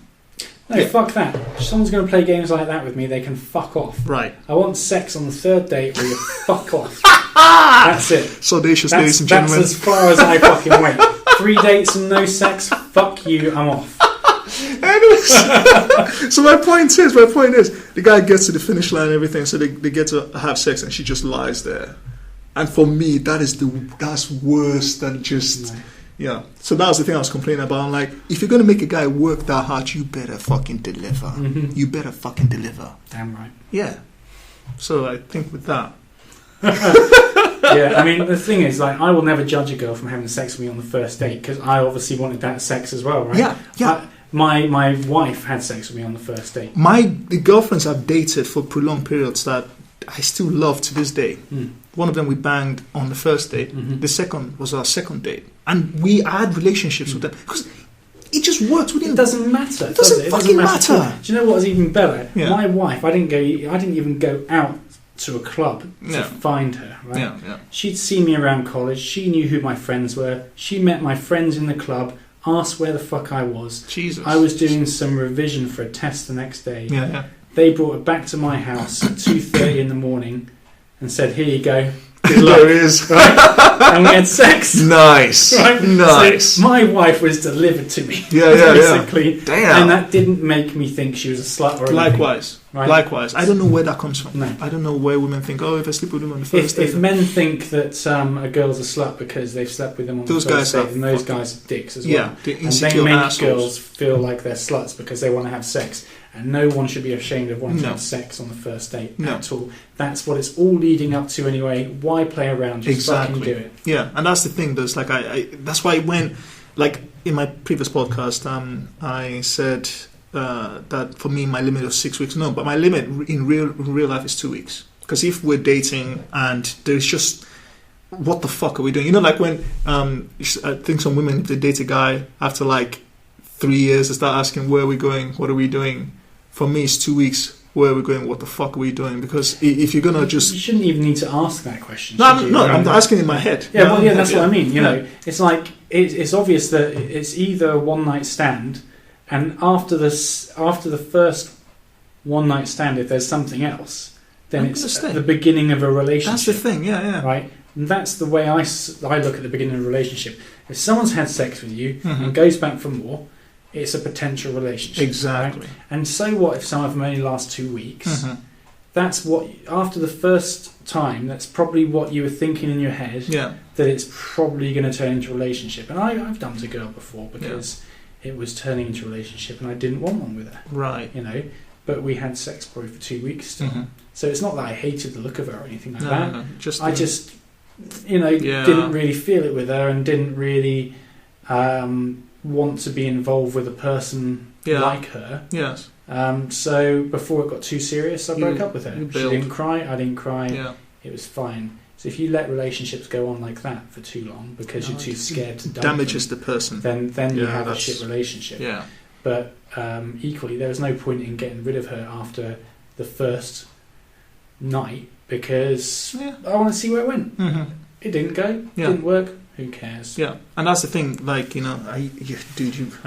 No, fuck that. If someone's going to play games like that with me, they can fuck off. Right. I want sex on the 3rd date or you fuck off. That's it. Audacious, ladies and gentlemen. That's as far as I fucking went. 3 dates and no sex, fuck you, I'm off. Anyways, so my point is, the guy gets to the finish line and everything, so they get to have sex, and she just lies there. And for me, that's worse than just So that was the thing I was complaining about. I'm like, if you're gonna make a guy work that hard, you better fucking deliver. You better fucking deliver. Damn right. Yeah. So I think with that. Yeah, I mean, the thing is, like, I will never judge a girl from having sex with me on the first date because I obviously wanted that sex as well, right? Yeah. My wife had sex with me on the first date. The girlfriends I've dated for prolonged periods that I still love to this day. One of them we banged on the first date. The second was our second date, and we had relationships with them because it just works. It doesn't matter. It doesn't fucking matter. Do you know what was even better? Yeah. My wife, I didn't even go out to a club to find her. Right? Yeah. She'd seen me around college. She knew who my friends were. She met my friends in the club. Asked where the fuck I was. Jesus. I was doing some revision for a test the next day. Yeah. They brought it back to my house at 2:30 in the morning and said, "Here you go. Good luck." There it is. Right? And we had sex. Nice. Right? Nice. So my wife was delivered to me. Yeah. Basically. Damn. And that didn't make me think she was a slut or anything. Likewise. Right? Likewise. I don't know where that comes from. No. I don't know where women think, if I sleep with them on the first date. If men think that a girl's a slut because they've slept with them on the first date, then those guys are dicks as well. Yeah, they're and insecure they make assholes. girls feel like they're sluts because they want to have sex. And no one should be ashamed of wanting to have sex on the first date at all. That's what it's all leading up to anyway. Why play around? Just fucking do it. Yeah, and that's the thing. There's like that's why when, like in my previous podcast, I said that for me my limit was 6 weeks. No, but my limit in real life is 2 weeks. Because if we're dating and there's just what the fuck are we doing? You know, like when I think some women, if they date a guy after like 3 years, they start asking, where are we going? What are we doing? For me, it's 2 weeks. Where are we going? What the fuck are we doing? Because if you're gonna just... You shouldn't even need to ask that question. No, I'm asking in my head. Yeah, well, yeah, that's what I mean. You know, it's like, it's obvious that it's either a one-night stand, and after the first one-night stand, if there's something else, then it's the beginning of a relationship. That's the thing, yeah. Right? And that's the way I look at the beginning of a relationship. If someone's had sex with you and goes back for more, it's a potential relationship. Exactly. Right? And so what if some of them only last 2 weeks? That's what, after the first time, that's probably what you were thinking in your head, that it's probably going to turn into a relationship. And I've done to a girl before because it was turning into a relationship and I didn't want one with her. Right. You know, but we had sex probably for 2 weeks still. So it's not that I hated the look of her or anything like that. No, I just, you know, didn't really feel it with her and didn't really want to be involved with a person like her. Yes. So before it got too serious, I broke up with her. She didn't cry, I didn't cry. Yeah. It was fine. So if you let relationships go on like that for too long because you're too scared to dump damages them, the person, then you have a shit relationship. Yeah. But equally, there was no point in getting rid of her after the first night because I want to see where it went. It didn't go. It didn't work. Who cares? Yeah, and that's the thing. Like, you know, I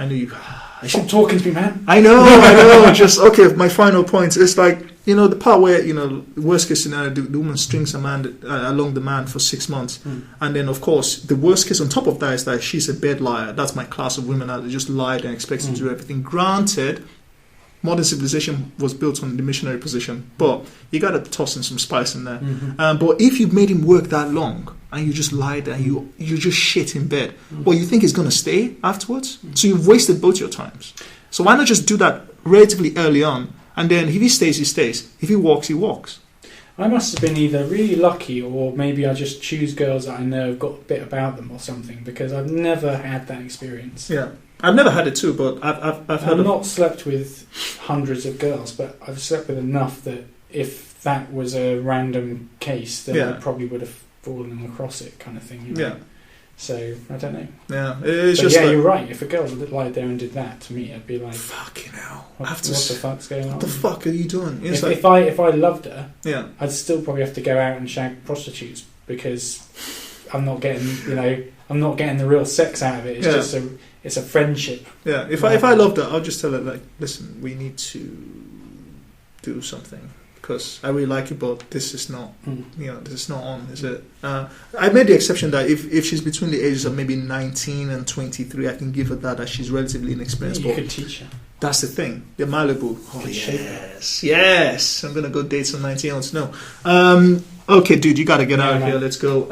know you. I Stop talking to me, man. I know. Just okay. My final point is like, you know, the part where, you know, worst case scenario, the woman strings a man along the man for 6 months, and then of course the worst case on top of that is that she's a bed liar. That's my class of women that just lied and expected to do everything. Granted, modern civilization was built on the missionary position, but you got to toss in some spice in there. But if you've made him work that long and you just lied and you just shit in bed, well, you think he's going to stay afterwards? So you've wasted both your times. So why not just do that relatively early on, and then if he stays, he stays. If he walks, he walks. I must have been either really lucky or maybe I just choose girls that I know have got a bit about them or something, because I've never had that experience. Yeah. I've never had it too, but I've not slept with hundreds of girls, but I've slept with enough that if that was a random case, then I probably would have fallen across it, kind of thing. You know? Yeah. So I don't know. Yeah, it's just you're right. If a girl lied there and did that to me, I'd be like, "Fucking hell! What the fuck's going on? What the fuck are you doing?" If I loved her, I'd still probably have to go out and shag prostitutes because I'm not getting, I'm not getting the real sex out of it. It's just it's a friendship. Yeah. If I loved her, I'll just tell her, like, listen, we need to do something. Because I really like it, but this is not, this is not on, is it? I made the exception that if she's between the ages of maybe 19 and 23, I can give her that she's relatively inexperienced. You could teach her. That's the thing. The Malibu. Oh, yes. I'm going to go date some 19-year-olds. No. Okay, dude, you got to get out of here. Let's go.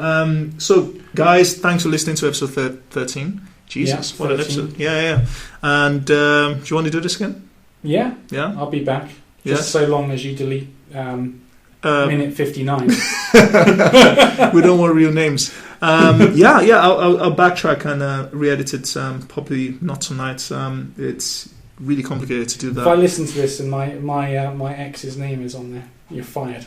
So, guys, thanks for listening to episode 13. Jesus, what 13. An episode. Yeah. And do you want to do this again? Yeah. Yeah? I'll be back. Just so long as you delete minute 59. We don't want real names. I'll backtrack and re-edit it. Probably not tonight. It's really complicated to do that. If I listen to this and my ex's name is on there, you're fired.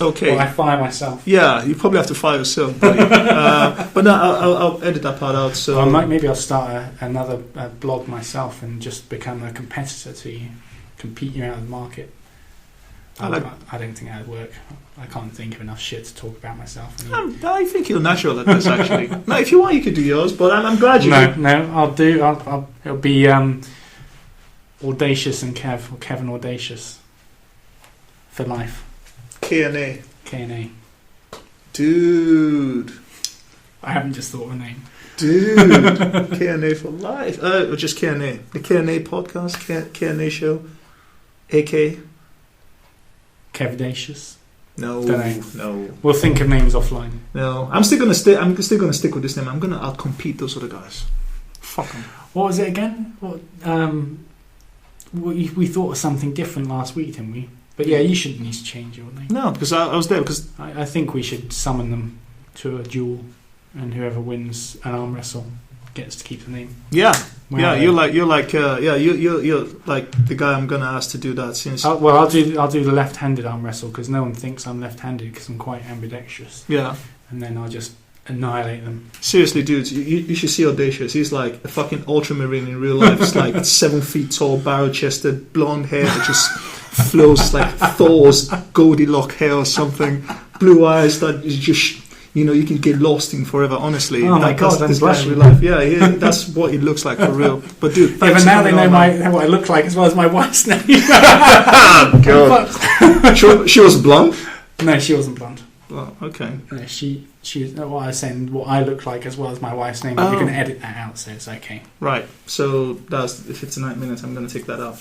Okay. Or I fire myself. Yeah, you probably have to fire yourself, buddy. But no, I'll edit that part out. So maybe I'll start another blog myself and just become a competitor to you. Compete you out of the market. I don't think that would work. I can't think of enough shit to talk about myself. I think you're natural at this, actually. No, if you want, you could do yours, but I'm glad you. No, it'll be Audacious and Kev, or Kevin Audacious, for life. K&A. Dude, I haven't just thought of a name. Dude, K&A for life. Or just K&A. The K&A podcast, K&A show. AK. Kevdacious. No. We'll think of names offline. No, I'm still gonna stick with this name. I'll compete those other guys. Fuck them. What was it again? We thought of something different last week, didn't we? But yeah, you shouldn't need to change your name. No, because I was there. Because I think we should summon them to a duel, and whoever wins an arm wrestle gets to keep the name. Yeah. You're like the guy I'm gonna ask to do that. Since I'll do the left-handed arm wrestle because no one thinks I'm left-handed because I'm quite ambidextrous. Yeah. and then I'll just annihilate them. Seriously, dudes, you should see Audacious. He's like a fucking ultramarine in real life. It's like 7 feet tall, barrel-chested, blonde hair that just flows like Thor's Goldilocks hair or something. Blue eyes that is just, you can get lost in forever. Honestly, oh my god, that's this guy in real life. Yeah, that's what it looks like for real. But dude, yeah, but now they know what I look like as well as my wife's name. God, she was blonde. No, she wasn't blonde. Well, okay. No, she what I was saying, what I look like as well as my wife's name. We're going to edit that out, so it's okay. Right. So that's if it's 9 minutes, I'm going to take that out.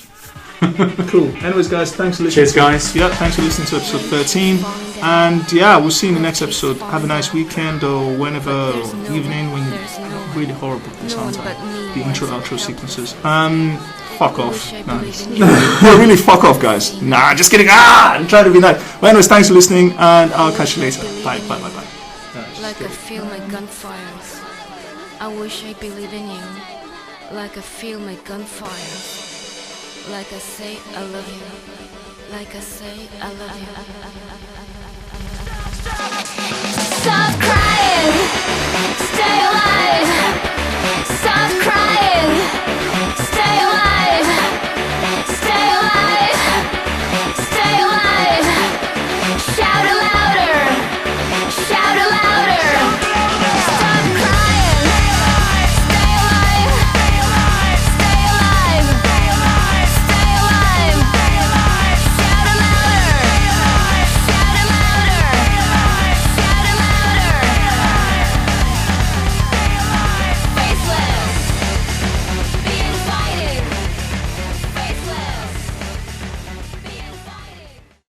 Cool. Anyways, guys, thanks for listening. Cheers, guys. Yeah, thanks for listening to episode 13. And yeah, we'll see you in the next episode. Have a nice weekend or whenever, or evening when you're really horrible. This sounds like the intro outro sequences. Fuck off. Nah. Really fuck off, guys. Nah, just kidding. I'm trying to be nice. Well, anyways, thanks for listening, and I'll catch you later. Bye. Like I feel my gunfires. I wish I believe in you. Like I feel my gunfires. Like I say I love you. Like I say I love you.